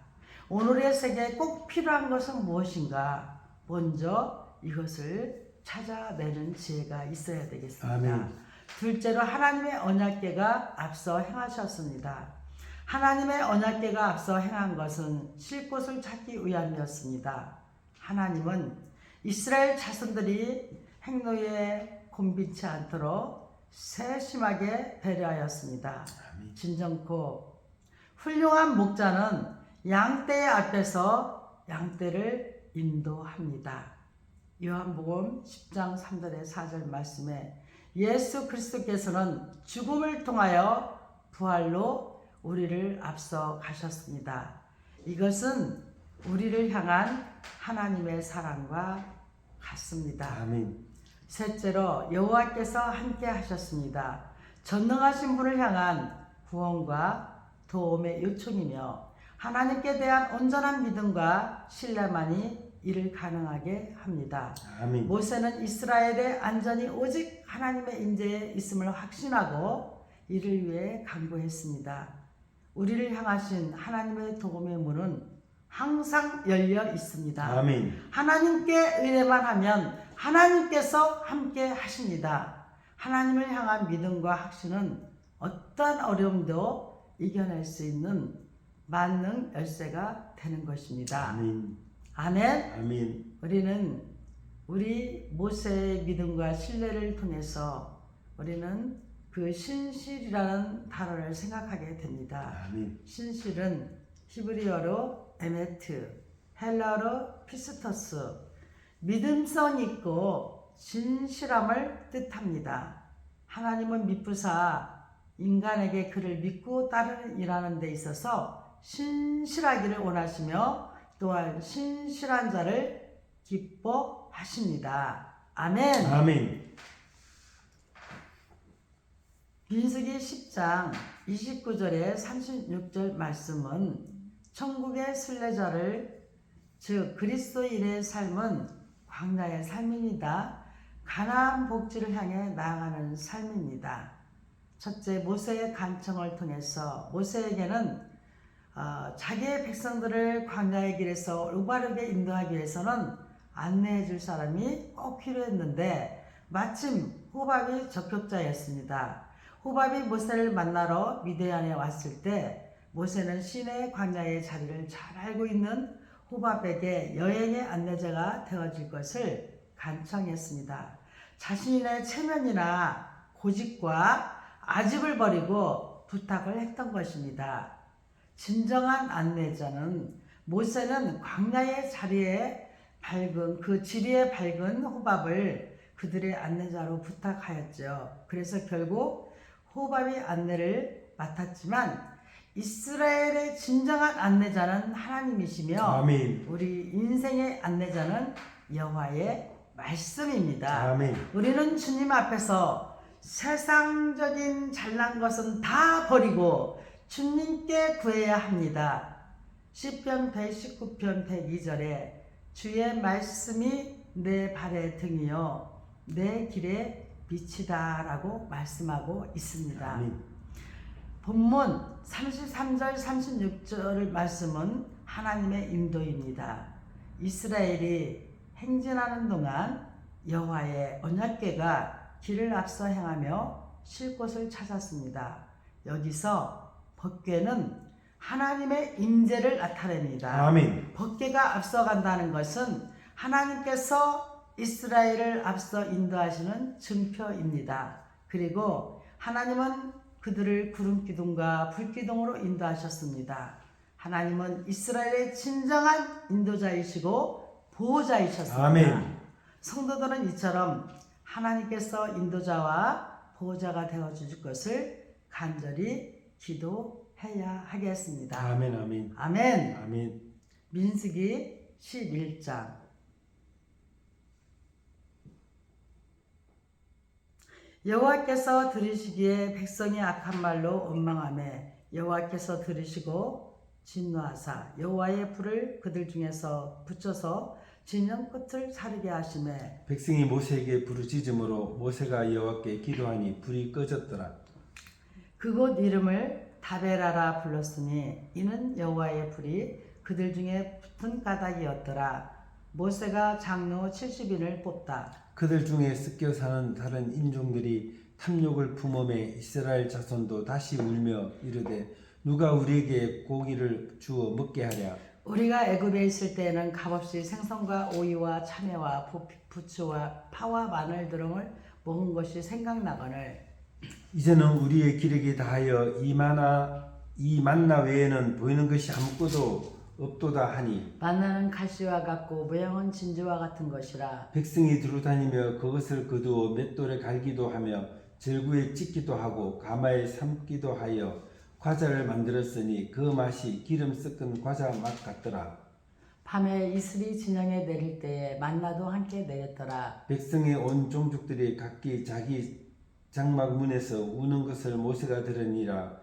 오늘의 세계에 꼭 필요한 것은 무엇인가? 먼저 이것을 찾아내는 지혜가 있어야 되겠습니다. 아멘. 둘째로 하나님의 언약궤가 앞서 행하셨습니다. 하나님의 언약궤가 앞서 행한 것은 쉴 곳을 찾기 위함이었습니다. 하나님은 이스라엘 자손들이 행로에 곤비치 않도록 세심하게 배려하였습니다. 진정코 훌륭한 목자는 양떼의 앞에서 양떼를 인도합니다. 요한복음 10장 3절에 4절 말씀에 예수 그리스도께서는 죽음을 통하여 부활로 우리를 앞서 가셨습니다. 이것은 우리를 향한 하나님의 사랑과 같습니다. 아멘. 셋째로 여호와께서 함께 하셨습니다. 전능하신 분을 향한 구원과 도움의 요청이며 하나님께 대한 온전한 믿음과 신뢰만이 이를 가능하게 합니다. 아멘. 모세는 이스라엘의 안전이 오직 하나님의 인재에 있음을 확신하고 이를 위해 간구했습니다. 우리를 향하신 하나님의 도움의 문은 항상 열려 있습니다. 아멘. 하나님께 의뢰만 하면 하나님께서 함께 하십니다. 하나님을 향한 믿음과 확신은 어떤 어려움도 이겨낼 수 있는 만능 열쇠가 되는 것입니다. 아멘. 아멘. 아멘. 우리는 우리 모세의 믿음과 신뢰를 통해서 우리는 그 신실이라는 단어를 생각하게 됩니다. 아멘. 신실은 히브리어로 에메트, 헬라어로 피스토스, 믿음성 있고 진실함을 뜻합니다. 하나님은 미쁘사 인간에게 그를 믿고 따르는 일하는 데 있어서 신실하기를 원하시며 또한 신실한 자를 기뻐하십니다. 아멘. 아멘. 민수기 10장 29절에 36절 말씀은 천국의 순례자를 즉 그리스도인의 삶은 광야의 삶입니다. 가나안 복지를 향해 나아가는 삶입니다. 첫째, 모세의 간청을 통해서 모세에게는 자기의 백성들을 광야의 길에서 올바르게 인도하기 위해서는 안내해 줄 사람이 꼭 필요했는데 마침 호밥이 적격자였습니다. 호밥이 모세를 만나러 미디안에 왔을 때 모세는 시내 광야의 자리를 잘 알고 있는 호밥에게 여행의 안내자가 되어줄 것을 간청했습니다. 자신의 체면이나 고집과 아집을 버리고 부탁을 했던 것입니다. 진정한 안내자는 모세는 광야의 자리에 밝은 그 지리에 밝은 호밥을 그들의 안내자로 부탁하였죠. 그래서 결국 호밥이 안내를 맡았지만 이스라엘의 진정한 안내자는 하나님이시며 아멘. 우리 인생의 안내자는 여호와의 말씀입니다. 아멘. 우리는 주님 앞에서 세상적인 잘난 것은 다 버리고 주님께 구해야 합니다. 시편 119편 102절에 주의 말씀이 내 발의 등이요 내 길의 빛이다 라고 말씀하고 있습니다. 아멘. 본문 33절 36절 말씀은 하나님의 인도입니다. 이스라엘이 행진하는 동안 여호와의 언약궤가 길을 앞서 행하며 쉴 곳을 찾았습니다. 여기서 법궤는 하나님의 임재를 나타냅니다. 아멘. 법궤가 앞서간다는 것은 하나님께서 이스라엘을 앞서 인도하시는 증표입니다. 그리고 하나님은 그들을 구름 기둥과 불 기둥으로 인도하셨습니다. 하나님은 이스라엘의 진정한 인도자이시고 보호자이셨습니다. 아멘. 성도들은 이처럼 하나님께서 인도자와 보호자가 되어 주실 것을 간절히 기도해야 하겠습니다. 아멘. 아멘. 아멘. 아멘. 민수기 11장 여호와께서 들으시기에 백성이 악한 말로 원망하매 여호와께서 들으시고 진노하사 여호와의 불을 그들 중에서 붙여서 진영 끝을 사르게 하시매 백성이 모세에게 부르짖음으로 모세가 여호와께 기도하니 불이 꺼졌더라. 그곳 이름을 다베라라 불렀으니 이는 여호와의 불이 그들 중에 붙은 까닭이었더라. 모세가 장로 70인을 뽑다. 그들 중에 섞여 사는 다른 인종들이 탐욕을 품음에 이스라엘 자손도 다시 울며 이르되 누가 우리에게 고기를 주어 먹게 하랴. 우리가 애굽에 있을 때에는 값없이 생선과 오이와 참외와 부추와 파와 마늘 등을 먹은 것이 생각나거늘 이제는 우리의 기력이 다하여 이 만나 외에는 보이는 것이 아무것도 없도다 하니 만나는 가시와 같고 모양은 진주와 같은 것이라. 백성이 두루다니며 그것을 거두어 맷돌에 갈기도 하며 절구에 찢기도 하고 가마에 삶기도 하여 과자를 만들었으니 그 맛이 기름 섞은 과자 맛 같더라. 밤에 이슬이 진영에 내릴 때에 만나도 함께 내렸더라. 백성의 온 종족들이 각기 자기 장막 문에서 우는 것을 모세가 들으니라.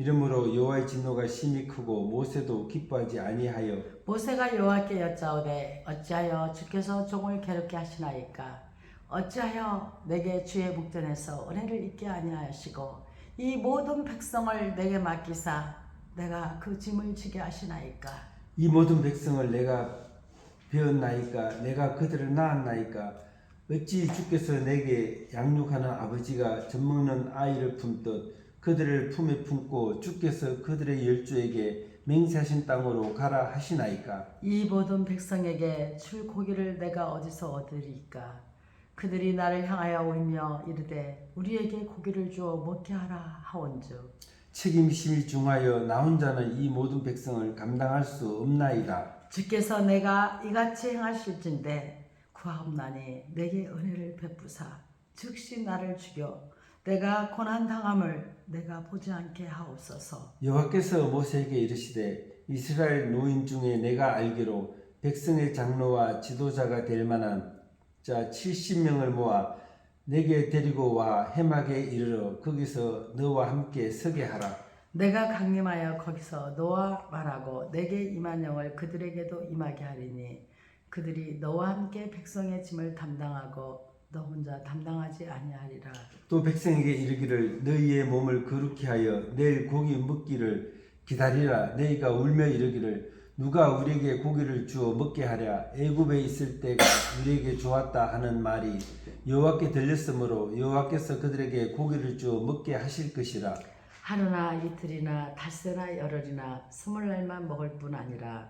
이러므로 여호와의 진노가 심히 크고 모세도 기뻐하지 아니하여 모세가 여호와께 여짜오되 어찌하여 주께서 종을 괴롭게 하시나이까 어찌하여 내게 주의 목전에서 은혜를 잊게 아니하시고 이 모든 백성을 내게 맡기사 내가 그 짐을 지게 하시나이까 이 모든 백성을 내가 배웠나이까 내가 그들을 낳았나이까 어찌 주께서 내게 양육하는 아버지가 젖먹는 아이를 품듯 그들을 품에 품고 주께서 그들의 열조에게 맹세하신 땅으로 가라 하시나이까 이 모든 백성에게 줄 고기를 내가 어디서 얻으리까 그들이 나를 향하여 울며 이르되 우리에게 고기를 주어 먹게 하라 하온즉 책임심이 중하여 나 혼자는 이 모든 백성을 감당할 수 없나이다. 주께서 내가 이같이 행하실진대 구하옵나니 내게 은혜를 베푸사 즉시 나를 죽여 내가 고난 당함을 내가 보지 않게 하옵소서. 여호와께서 모세에게 이르시되 이스라엘 노인 중에 내가 알기로 백성의 장로와 지도자가 될 만한 자 70명을 모아 내게 데리고 와 해막에 이르러 거기서 너와 함께 서게 하라. 내가 강림하여 거기서 너와 말하고 내게 임한 영을 그들에게도 임하게 하리니 그들이 너와 함께 백성의 짐을 담당하고 너 혼자 담당하지 아니하리라. 또 백성에게 이르기를 너희의 몸을 거룩히 하여 내일 고기 먹기를 기다리라. 너희가 울며 이르기를 누가 우리에게 고기를 주어 먹게 하랴. 애굽에 있을 때가 우리에게 좋았다 하는 말이 여호와께 들렸으므로 여호와께서 그들에게 고기를 주어 먹게 하실 것이라. 하루나 이틀이나 닷새나 열흘이나 20날만 먹을 뿐 아니라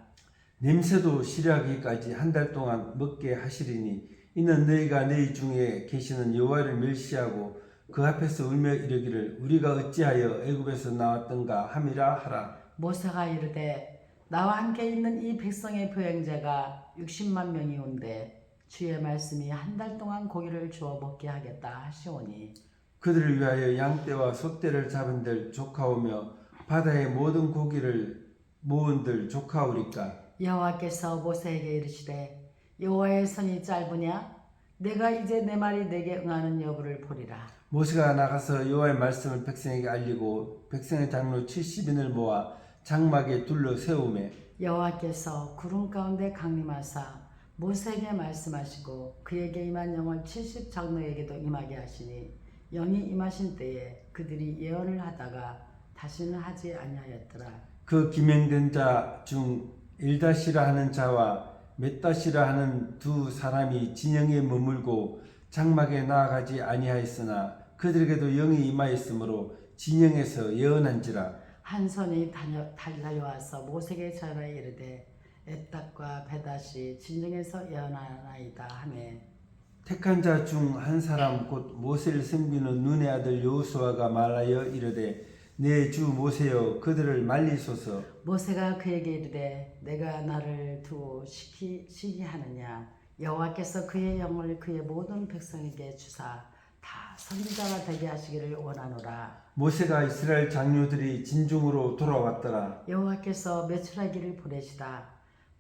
냄새도 싫어하기까지 한 달 동안 먹게 하시리니 이는 너희가 너희 중에 계시는 여호와를 멸시하고 그 앞에서 울며 이르기를 우리가 어찌하여 애굽에서 나왔던가 함이라 하라. 모세가 이르되 나와 함께 있는 이 백성의 보행자가 60만 명이 온데 주의 말씀이 한 달 동안 고기를 주어 먹게 하겠다 하시오니 그들을 위하여 양떼와 소떼를 잡은들 조카오며 바다의 모든 고기를 모은들 조카오리까. 여호와께서 모세에게 이르시되 여호와의 손이 짧으냐 내가 이제 내 말이 내게 응하는 여부를 보리라. 모세가 나가서 여호와의 말씀을 백성에게 알리고 백성의 장로 70인을 모아 장막에 둘러 세우매 여호와께서 구름 가운데 강림하사 모세에게 말씀하시고 그에게 임한 영을 70 장로에게도 임하게 하시니 영이 임하신 때에 그들이 예언을 하다가 다시는 하지 아니하였더라. 그 기명된 자 중 일다시라 하는 자와 მეტ다시라 하는 두 사람이 진영에 머물고 장막에 나아가지 아니하였으나 그들에게도 영이 임하였으므로 진영에서 예언한지라. 한 손이 달려와서 모세에게 전하 이르되 에딱과 베다시 진영에서 예언하나이다 하매 택한 자 중 한 사람 곧 모세를 섬기는 눈의 아들 여호수아가 말하여 이르되 내 주 모세여 그들을 말리소서. 모세가 그에게 이르되 내가 나를 두어 시기 하느냐 여호와께서 그의 영을 그의 모든 백성에게 주사 다 선지자가 되게 하시기를 원하노라. 모세가 이스라엘 장로들이 진중으로 돌아왔더라. 여호와께서 메추라기를 보내시다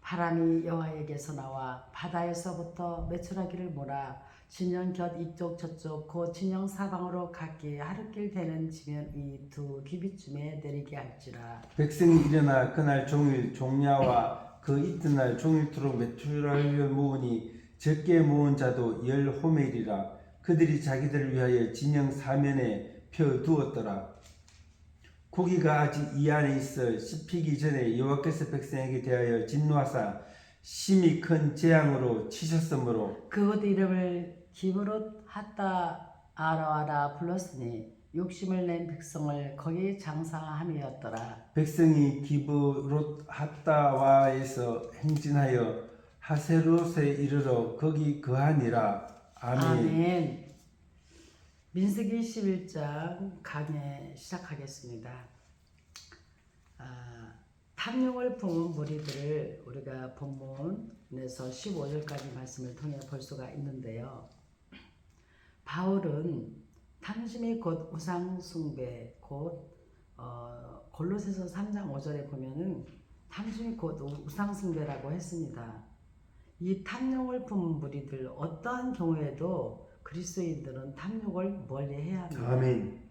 바람이 여호와에게서 나와 바다에서부터 메추라기를 몰아 진영 곁 이쪽 저쪽 곧 진영 사방으로 각기 하루길 되는 지면 이 두 규빗쯤에 내리게 할지라. 백성이 일어나 그날 종일 종야와 그 이튿날 종일토록 메추라기를 모으니 적게 모은 자도 10호멜이라. 그들이 자기들을 위하여 진영 사면에 펴 두었더라. 고기가 아직 이 안에 있어 씹히기 전에 여호와께서 백성에게 대하여 진노하사 심히 큰 재앙으로 치셨으므로 그곳 이름을 기브롯 하다 아라와라 불렀으니 욕심을 낸 백성을 거기 장사함이었더라. 백성이 기브롯 핫다와에서 행진하여 하세롯에 이르러 거기 거하니라. 아멘. 아멘. 민수기 11장 강해 시작하겠습니다. 탐욕을 품은 무리들을 우리가 본문에서 15절까지 말씀을 통해 볼 수가 있는데요. 바울은 탐심이 곧 우상숭배 곧 골로새서 3장 5절에 보면은 탐심이 곧 우상숭배라고 했습니다. 이 탐욕을 품은 무리들 어떠한 경우에도 그리스도인들은 탐욕을 멀리해야 합니다. 아멘.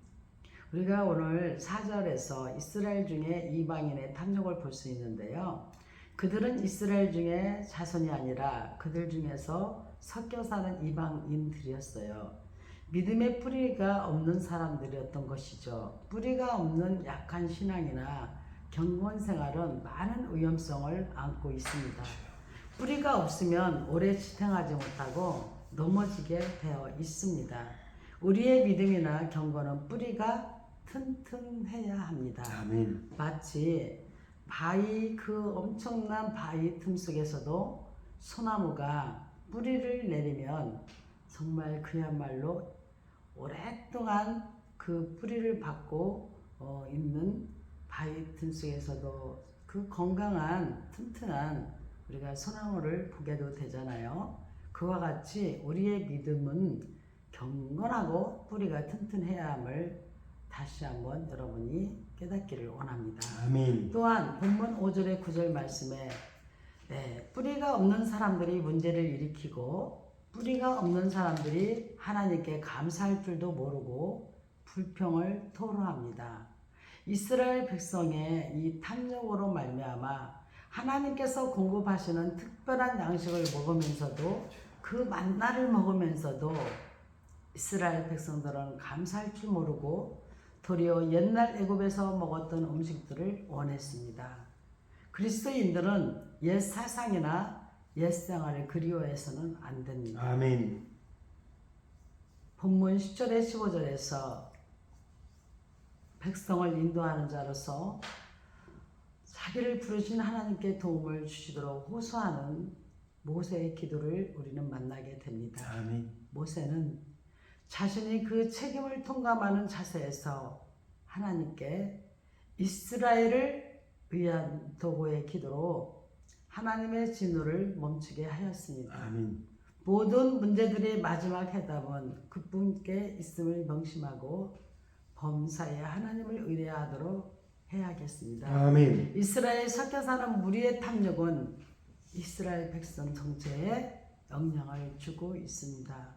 우리가 오늘 4절에서 이스라엘 중에 이방인의 탐욕을 볼 수 있는데요. 그들은 이스라엘 중에 자손이 아니라 그들 중에서 섞여 사는 이방인들이었어요. 믿음의 뿌리가 없는 사람들이었던 것이죠. 뿌리가 없는 약한 신앙이나 경건 생활은 많은 위험성을 안고 있습니다. 뿌리가 없으면 오래 지탱하지 못하고 넘어지게 되어 있습니다. 우리의 믿음이나 경건은 뿌리가 튼튼해야 합니다. 아멘. 마치 바위 그 엄청난 바위 틈 속에서도 소나무가 뿌리를 내리면 정말 그야말로 오랫동안 그 뿌리를 받고 있는 바위 틈 속에서도 그 건강한 튼튼한 우리가 소나무를 보게도 되잖아요. 그와 같이 우리의 믿음은 경건하고 뿌리가 튼튼해야 함을 다시 한번 여러분이 깨닫기를 원합니다. 아멘. 또한 본문 5절의 9절 말씀에 뿌리가 없는 사람들이 문제를 일으키고 뿌리가 없는 사람들이 하나님께 감사할 줄도 모르고 불평을 토로합니다. 이스라엘 백성의 이 탐욕으로 말미암아 하나님께서 공급하시는 특별한 양식을 먹으면서도 그 만나를 먹으면서도 이스라엘 백성들은 감사할 줄 모르고 도리어 옛날 애굽에서 먹었던 음식들을 원했습니다. 그리스도인들은 옛 사상이나 옛 생활을 그리워해서는 안 됩니다. 아멘. 본문 10절에 15절에서 백성을 인도하는 자로서 자기를 부르신 하나님께 도움을 주시도록 호소하는 모세의 기도를 우리는 만나게 됩니다. 아멘. 모세는 자신이 그 책임을 통감하는 자세에서 하나님께 이스라엘을 위한 도구의 기도로 하나님의 진노를 멈추게 하였습니다. 아멘. 모든 문제들의 마지막 해답은 그분께 있음을 명심하고 범사에 하나님을 의뢰하도록 해야겠습니다. 아멘. 이스라엘 섞여 사는 무리의 탐욕은 이스라엘 백성 정체에 영향을 주고 있습니다.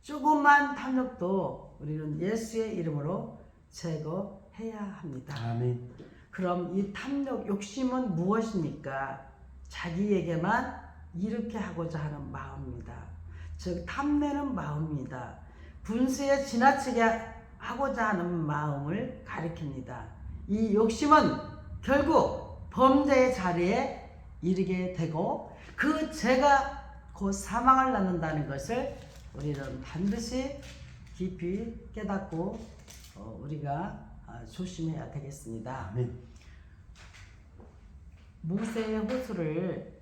조금만 탐욕도 우리는 예수의 이름으로 제거해야 합니다. 아멘. 그럼 이 탐욕, 욕심은 무엇입니까? 자기에게만 이렇게 하고자 하는 마음입니다. 즉 탐내는 마음입니다. 분수에 지나치게 하고자 하는 마음을 가리킵니다. 이 욕심은 결국 범죄의 자리에 이르게 되고 그 죄가 곧 사망을 낳는다는 것을 우리는 반드시 깊이 깨닫고 우리가 조심해야 되겠습니다. 아멘. 모세의 호소를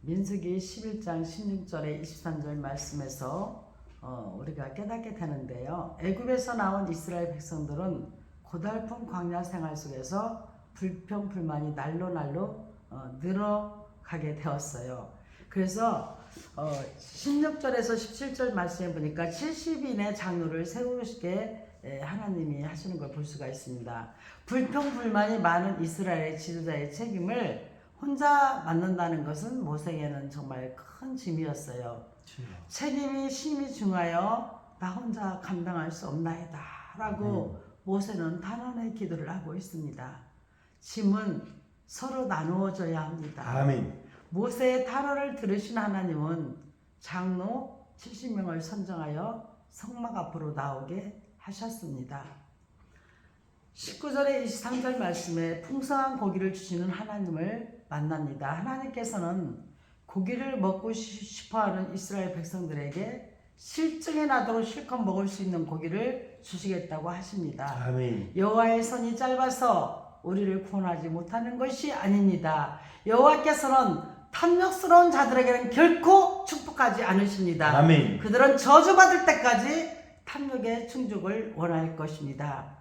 민수기 11장 16절에 23절 말씀에서 우리가 깨닫게 되는데요. 애굽에서 나온 이스라엘 백성들은 고달픈 광야 생활 속에서 불평불만이 날로 늘어가게 되었어요. 그래서 16절에서 17절 말씀에 보니까 70인의 장로를 세우시게 하나님이 하시는 걸 볼 수가 있습니다. 불평불만이 많은 이스라엘의 지도자의 책임을 혼자 맡는다는 것은 모세에게는 정말 큰 짐이었어요. 책임이 심히 중하여 나 혼자 감당할 수 없나이다 라고 모세는 단언의 기도를 하고 있습니다. 짐은 서로 나누어져야 합니다. 아멘. 모세의 탄원을 들으신 하나님은 장로 70명을 선정하여 성막 앞으로 나오게 하셨습니다. 19절에 23절 말씀에 풍성한 고기를 주시는 하나님을 만납니다. 하나님께서는 고기를 먹고 싶어하는 이스라엘 백성들에게 실증이 나도록 실컷 먹을 수 있는 고기를 주시겠다고 하십니다. 아멘. 여호와의 손이 짧아서 우리를 구원하지 못하는 것이 아닙니다. 여호와께서는 탐욕스러운 자들에게는 결코 축복하지 않으십니다. 아멘. 그들은 저주받을 때까지 탐욕의 충족을 원할 것입니다.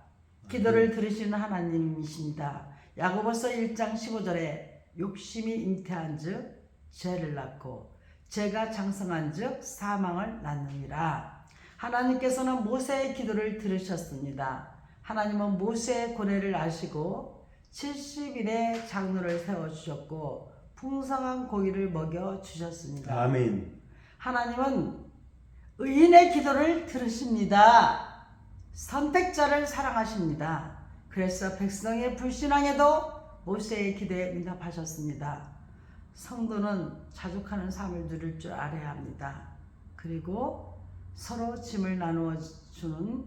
기도를 들으시는 하나님이십니다. 야고보서 1장 15절에 욕심이 잉태한 즉 죄를 낳고 죄가 장성한 즉 사망을 낳느니라. 하나님께서는 모세의 기도를 들으셨습니다. 하나님은 모세의 고뇌를 아시고 70인의 장로를 세워주셨고 풍성한 고기를 먹여주셨습니다. 아멘. 하나님은 의인의 기도를 들으십니다. 선택자를 사랑하십니다. 그래서 백성의 불신앙에도 모세의 기도에 응답하셨습니다. 성도는 자족하는 삶을 누릴 줄 알아야 합니다. 그리고 서로 짐을 나누어 주는,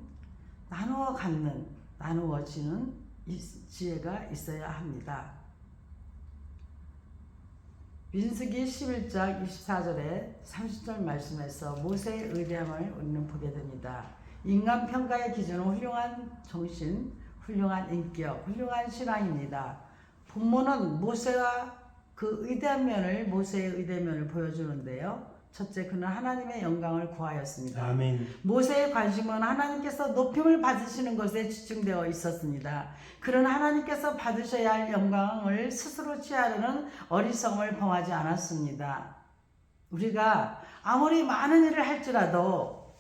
나누어 갖는, 나누어지는 지혜가 있어야 합니다. 민수기 11장 24절에 30절 말씀에서 모세의 의대함을 우리는 보게 됩니다. 인간 평가의 기준은 훌륭한 정신, 훌륭한 인격, 훌륭한 신앙입니다. 본문은 모세와 그 의대한 면을, 모세의 의대한 면을 보여주는데요. 첫째, 그는 하나님의 영광을 구하였습니다. 아멘. 모세의 관심은 하나님께서 높임을 받으시는 것에 집중되어 있었습니다. 그는 하나님께서 받으셔야 할 영광을 스스로 취하려는 어리석음을 범하지 않았습니다. 우리가 아무리 많은 일을 할지라도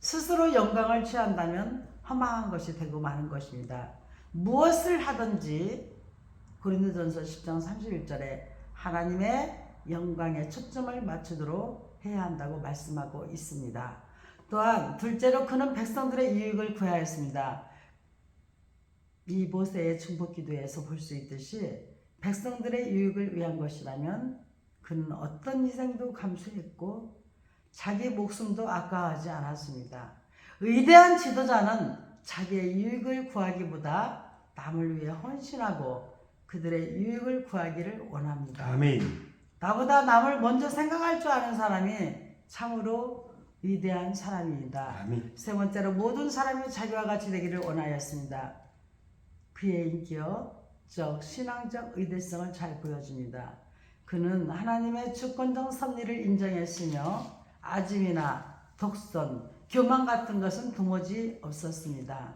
스스로 영광을 취한다면 허망한 것이 되고 마는 것입니다. 무엇을 하든지 고린도전서 10장 31절에 하나님의 영광에 초점을 맞추도록 해야 한다고 말씀하고 있습니다. 또한 둘째로 그는 백성들의 유익을 구하였습니다. 이 모세의 중보기도에서 볼 수 있듯이 백성들의 유익을 위한 것이라면 그는 어떤 희생도 감수했고 자기 목숨도 아까워하지 않았습니다. 의대한 지도자는 자기의 유익을 구하기보다 남을 위해 헌신하고 그들의 유익을 구하기를 원합니다. 아멘. 나보다 남을 먼저 생각할 줄 아는 사람이 참으로 위대한 사람입니다. 아멘. 세 번째로 모든 사람이 자기와 같이 되기를 원하였습니다. 그의 인격적, 신앙적 의대성을 잘 보여줍니다. 그는 하나님의 주권적 섭리를 인정했으며 아짐이나 독선, 교만 같은 것은 도무지 없었습니다.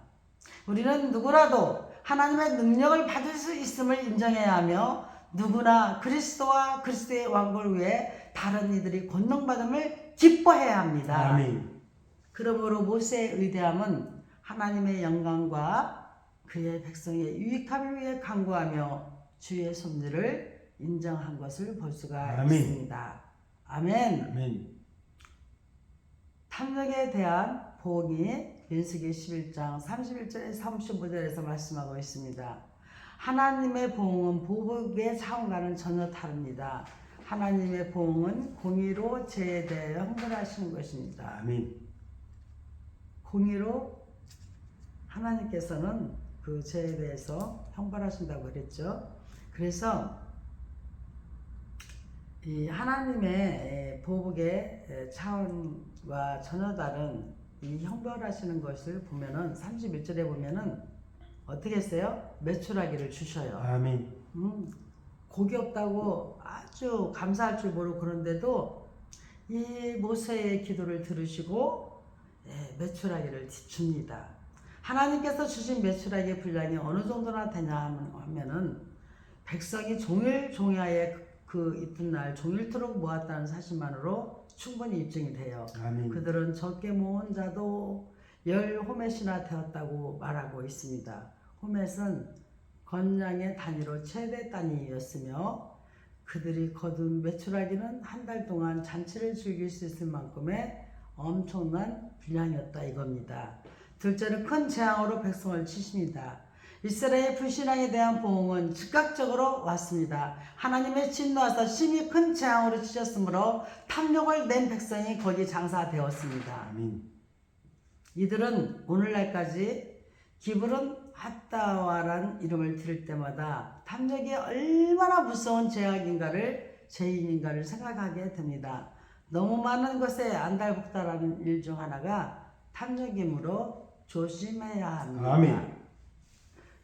우리는 누구라도 하나님의 능력을 받을 수 있음을 인정해야 하며 누구나 그리스도와 그리스도의 왕국을 위해 다른 이들이 권능받음을 기뻐해야 합니다. 아멘. 그러므로 모세의 의대함은 하나님의 영광과 그의 백성의 유익함을 위해 간구하며 주의 섭리를 인정한 것을 볼 수가 아멘. 있습니다. 아멘. 아멘. 탐욕에 대한 보응이 민수기 11장 31절에 35절에서 말씀하고 있습니다. 하나님의 보응은 보복의 차원과는 전혀 다릅니다. 하나님의 보응은 공의로 죄에 대해 형벌하시는 것입니다. 아멘. 공의로 하나님께서는 그 죄에 대해서 형벌하신다고 그랬죠. 그래서 이 하나님의 보복의 차원과 전혀 다른 이 형벌하시는 것을 보면은 31절에 보면은 어떻게 했어요? 메추라기를 주셔요. 아멘. 고기 없다고 아주 감사할 줄 모르고 그런데도 이 모세의 기도를 들으시고 메추라기를 줍니다. 하나님께서 주신 메추라기의 분량이 어느 정도나 되냐 하면은 백성이 종일종야에 그 이튿날 종일토록 모았다는 사실만으로 충분히 입증이 돼요. 아멘. 그들은 적게 모은 자도 10호멧이나 되었다고 말하고 있습니다. 호멧은 건양의 단위로 최대 단위였으며 그들이 거둔 메추라기는 한 달 동안 잔치를 즐길 수 있을 만큼의 엄청난 분량이었다 이겁니다. 둘째로 큰 재앙으로 백성을 치십니다. 이스라엘의 불신앙에 대한 보응은 즉각적으로 왔습니다. 하나님의 진노하사 심히 큰 재앙으로 치셨으므로 탐욕을 낸 백성이 거기 장사되었습니다. 아멘. 이들은 오늘날까지 기브론 핫다와란 이름을 들을 때마다 탐욕이 얼마나 무서운 죄인인가를 생각하게 됩니다. 너무 많은 것에 안달복달하는 일 중 하나가 탐욕이므로 조심해야 합니다. 아멘.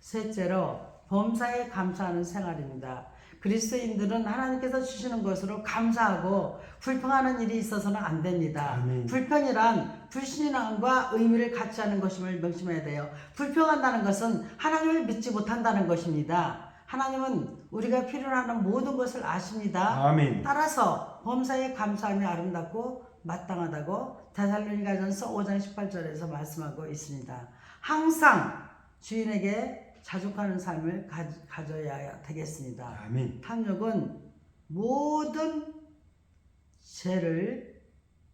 셋째로 범사에 감사하는 생활입니다. 그리스도인들은 하나님께서 주시는 것으로 감사하고 불평하는 일이 있어서는 안 됩니다. 아멘. 불평이란 불신앙과 의미를 같이 하는 것임을 명심해야 돼요. 불평한다는 것은 하나님을 믿지 못한다는 것입니다. 하나님은 우리가 필요로 하는 모든 것을 아십니다. 아멘. 따라서 범사에 감사함이 아름답고 마땅하다고 데살로니가전서 5장 18절에서 말씀하고 있습니다. 항상 주인에게 자족하는 삶을 가져야 되겠습니다. 아멘. 탐욕은 모든 죄를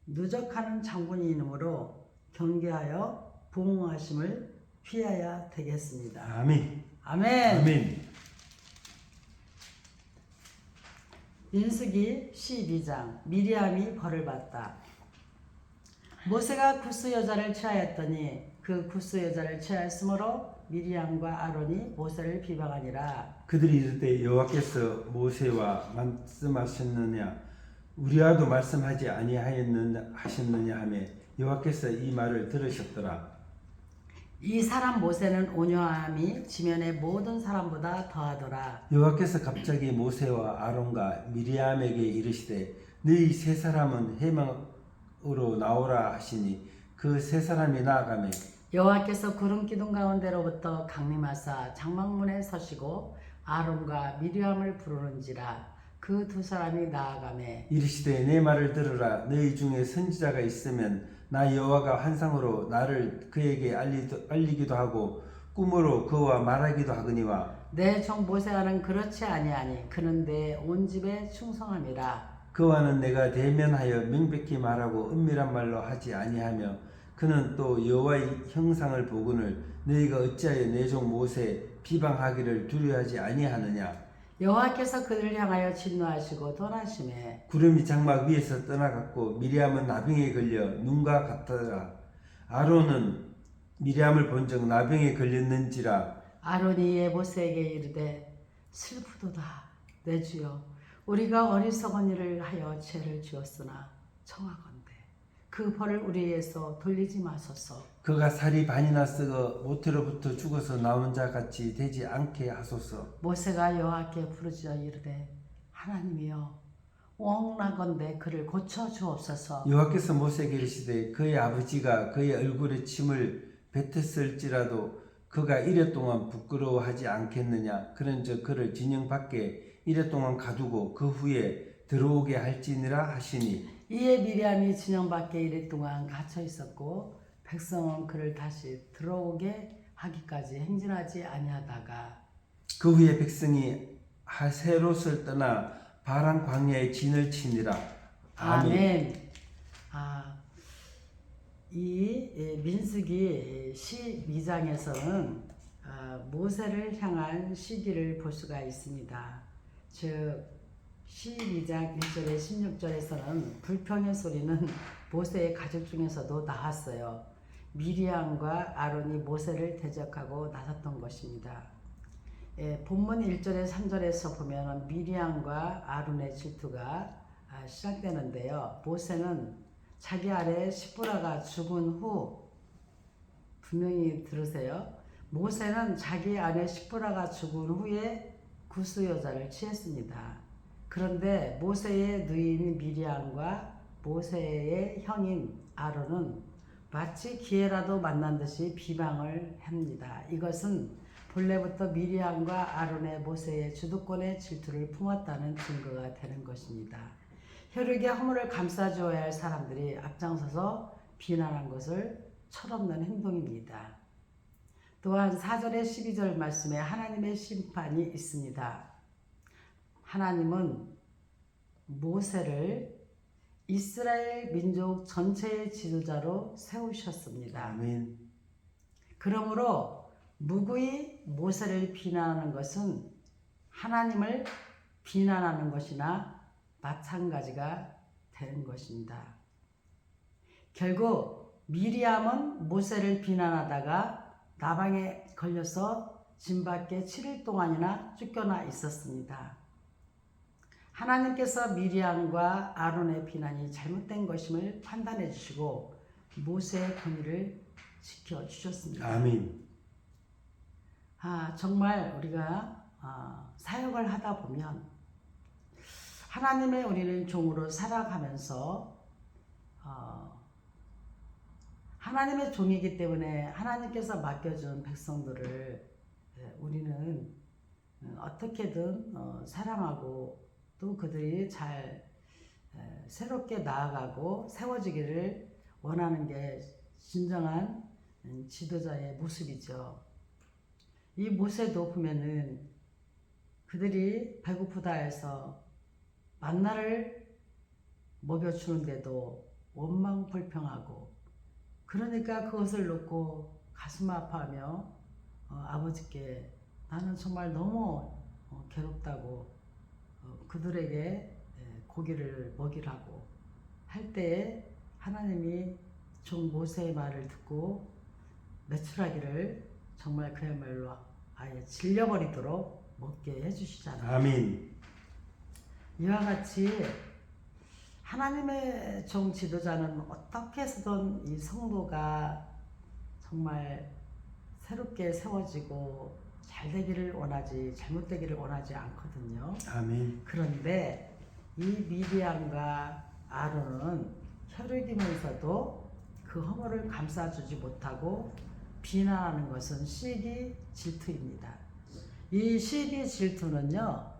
누적하는 장본인이므로 경계하여 부흥하심을 피해야 되겠습니다. 아멘. 아멘. 아멘. 민수기 12장 미리암이 벌을 받다. 모세가 구스 여자를 취하였더니 그 구스 여자를 취하였으므로 미리암과 아론이 모세를 비방하니라. 그들이 이르되 여호와께서 모세와 말씀하셨느냐 우리와도 말씀하지 아니하셨느냐 하며 여호와께서 이 말을 들으셨더라. 이 사람 모세는 온유함이 지면의 모든 사람보다 더하더라. 여호와께서 갑자기 모세와 아론과 미리암에게 이르시되 너희 세 사람은 해막으로 나오라 하시니 그 세 사람이 나아가매 여호와께서 구름 기둥 가운데로부터 강림하사 장막문에 서시고 아론과 미리암을 부르는지라. 그 두 사람이 나아가매 이르시되 내 말을 들으라. 너희 중에 선지자가 있으면 나 여호와가 환상으로 나를 그에게 알리기도 하고 꿈으로 그와 말하기도 하거니와 내 종 모세와는 그렇지 아니하니 그는 내 온 집에 충성함이라. 그와는 내가 대면하여 명백히 말하고 은밀한 말로 하지 아니하며 그는 또 여호와의 형상을 보거늘 너희가 어찌하여 내 종 모세 비방하기를 두려워하지 아니하느냐. 여호와께서 그들을 향하여 진노하시고 떠나시매 구름이 장막 위에서 떠나갔고 미리암은 나병에 걸려 눈과 같더라. 아론은 미리암을 본즉 나병에 걸렸는지라. 아론이 이에 모세에게 이르되 슬프도다 내 주여 우리가 어리석은 일을 하여 죄를 지었으나 청하건대 그 벌을 우리에게서 돌리지 마소서. 그가 살이 반이나 썩어 모태로부터 죽어서 나온 자 같이 되지 않게 하소서. 모세가 여호와께 부르짖어 이르되 하나님이여 원하건대 그를 고쳐 주옵소서. 여호와께서 모세에게 이르시되 그의 아버지가 그의 얼굴에 침을 뱉었을지라도 그가 이래 동안 부끄러워하지 않겠느냐. 그런즉 그를 진영 밖에 이래 동안 가두고 그 후에 들어오게 할지니라 하시니 이에 미리암이 진영 밖에 이래 동안 갇혀 있었고 백성은 그를 다시 들어오게 하기까지 행진하지 아니하다가 그 후에 백성이 하세롯을 떠나 바란 광야에 진을 치니라. 아멘. 이 민수기 12장에서는 모세를 향한 시기를 볼 수가 있습니다. 즉 12장 1절에 16절에서는 불평의 소리는 모세의 가족 중에서도 나왔어요. 미리암과 아론이 모세를 대적하고 나섰던 것입니다. 본문 1절에 3절에서 보면 미리암과 아론의 질투가 시작되는데요. 모세는 자기 아래 시브라가 죽은 후 분명히 들으세요. 모세는 자기 아내 시브라가 죽은 후에 구스 여자를 취했습니다. 그런데 모세의 누이인 미리암과 모세의 형인 아론은 마치 기회라도 만난 듯이 비방을 합니다. 이것은 본래부터 미리암과 아론의 모세의 주도권의 질투를 품었다는 증거가 되는 것입니다. 혈육의 허물을 감싸주어야 할 사람들이 앞장서서 비난한 것을 철없는 행동입니다. 또한 4절의 12절 말씀에 하나님의 심판이 있습니다. 하나님은 모세를 이스라엘 민족 전체의 지도자로 세우셨습니다. 아멘. 그러므로 무고히 모세를 비난하는 것은 하나님을 비난하는 것이나 마찬가지가 되는 것입니다. 결국 미리암은 모세를 비난하다가 나방에 걸려서 진 밖에 7일 동안이나 쫓겨나 있었습니다. 하나님께서 미리암과 아론의 비난이 잘못된 것임을 판단해 주시고 모세의 권위를 지켜주셨습니다. 아멘. 정말 우리가 사역을 하다 보면 하나님의 우리는 종으로 살아가면서 하나님의 종이기 때문에 하나님께서 맡겨준 백성들을 우리는 어떻게든 사랑하고 또 그들이 잘 새롭게 나아가고 세워지기를 원하는 게 진정한 지도자의 모습이죠. 이 모세도 보면은 그들이 배고프다 해서 만나를 먹여주는데도 원망불평하고 그러니까 그것을 놓고 가슴 아파하며 아버지께 나는 정말 너무 괴롭다고 그들에게 고기를 먹이라고 할 때에 하나님이 종 모세의 말을 듣고 메추라기를 정말 그야말로 아예 질려버리도록 먹게 해주시잖아요. 아멘. 이와 같이 하나님의 종 지도자는 어떻게 해서든 이 성도가 정말 새롭게 세워지고 잘 되기를 원하지 잘못되기를 원하지 않거든요. 아멘. 그런데 이 미디안과 아론은 혈육이면서도 그 허물을 감싸주지 못하고 비난하는 것은 시기 질투입니다. 이 시기 질투는요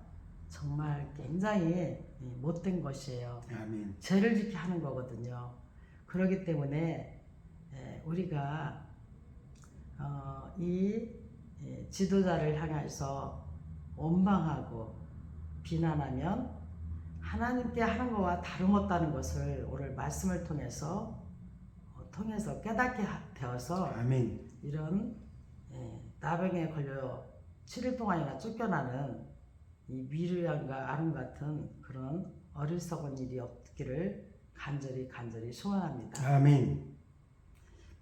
정말 굉장히 못된 것이에요. 아멘. 죄를 짓게 하는 거거든요. 그렇기 때문에 우리가 이 지도자를 향해서 원망하고 비난하면 하나님께 하는 것과 다름없다는 것을 오늘 말씀을 통해서 깨닫게 되어서 아멘. 이런 나병에 걸려 7일 동안이나 쫓겨나는 이 미르암과 아론 같은 그런 어리석은 일이 없기를 간절히 소원합니다. 아멘.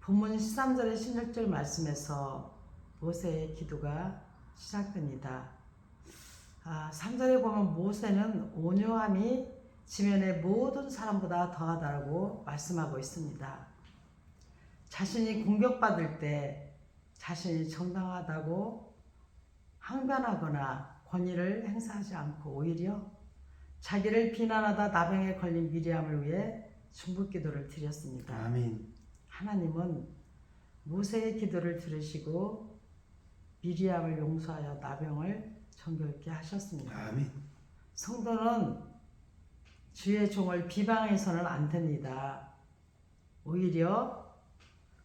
본문 13절에 16절 말씀에서 모세의 기도가 시작됩니다. 3절에 보면 모세는 온유함이 지면의 모든 사람보다 더하다고 말씀하고 있습니다. 자신이 공격받을 때 자신이 정당하다고 항변하거나 권위를 행사하지 않고 오히려 자기를 비난하다 나병에 걸린 미리암을 위해 중보기도를 드렸습니다. 아멘. 하나님은 모세의 기도를 들으시고 미리암을 용서하여 나병을 정결케 하셨습니다. 아멘. 성도는 주의 종을 비방해서는 안 됩니다. 오히려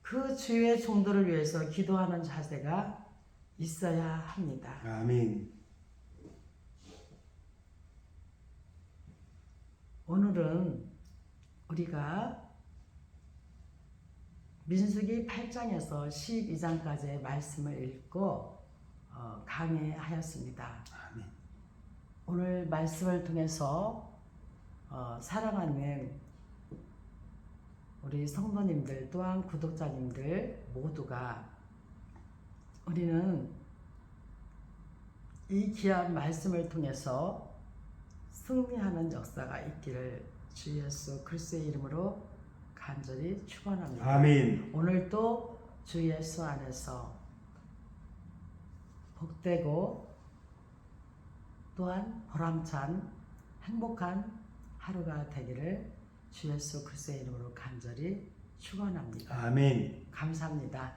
그 주의 종들을 위해서 기도하는 자세가 있어야 합니다. 아멘. 오늘은 우리가 민수기 8장에서 12장까지의 말씀을 읽고 강해하였습니다. 아멘. 오늘 말씀을 통해서 사랑하는 우리 성도님들 또한 구독자님들 모두가 우리는 이 귀한 말씀을 통해서 승리하는 역사가 있기를 주 예수 그리스도의 이름으로 간절히 축원합니다. 아멘. 오늘도 주 예수 안에서 복되고 또한 보람찬 행복한 하루가 되기를 주 예수 그리스도의 이름으로 간절히 축원합니다. 아멘. 감사합니다.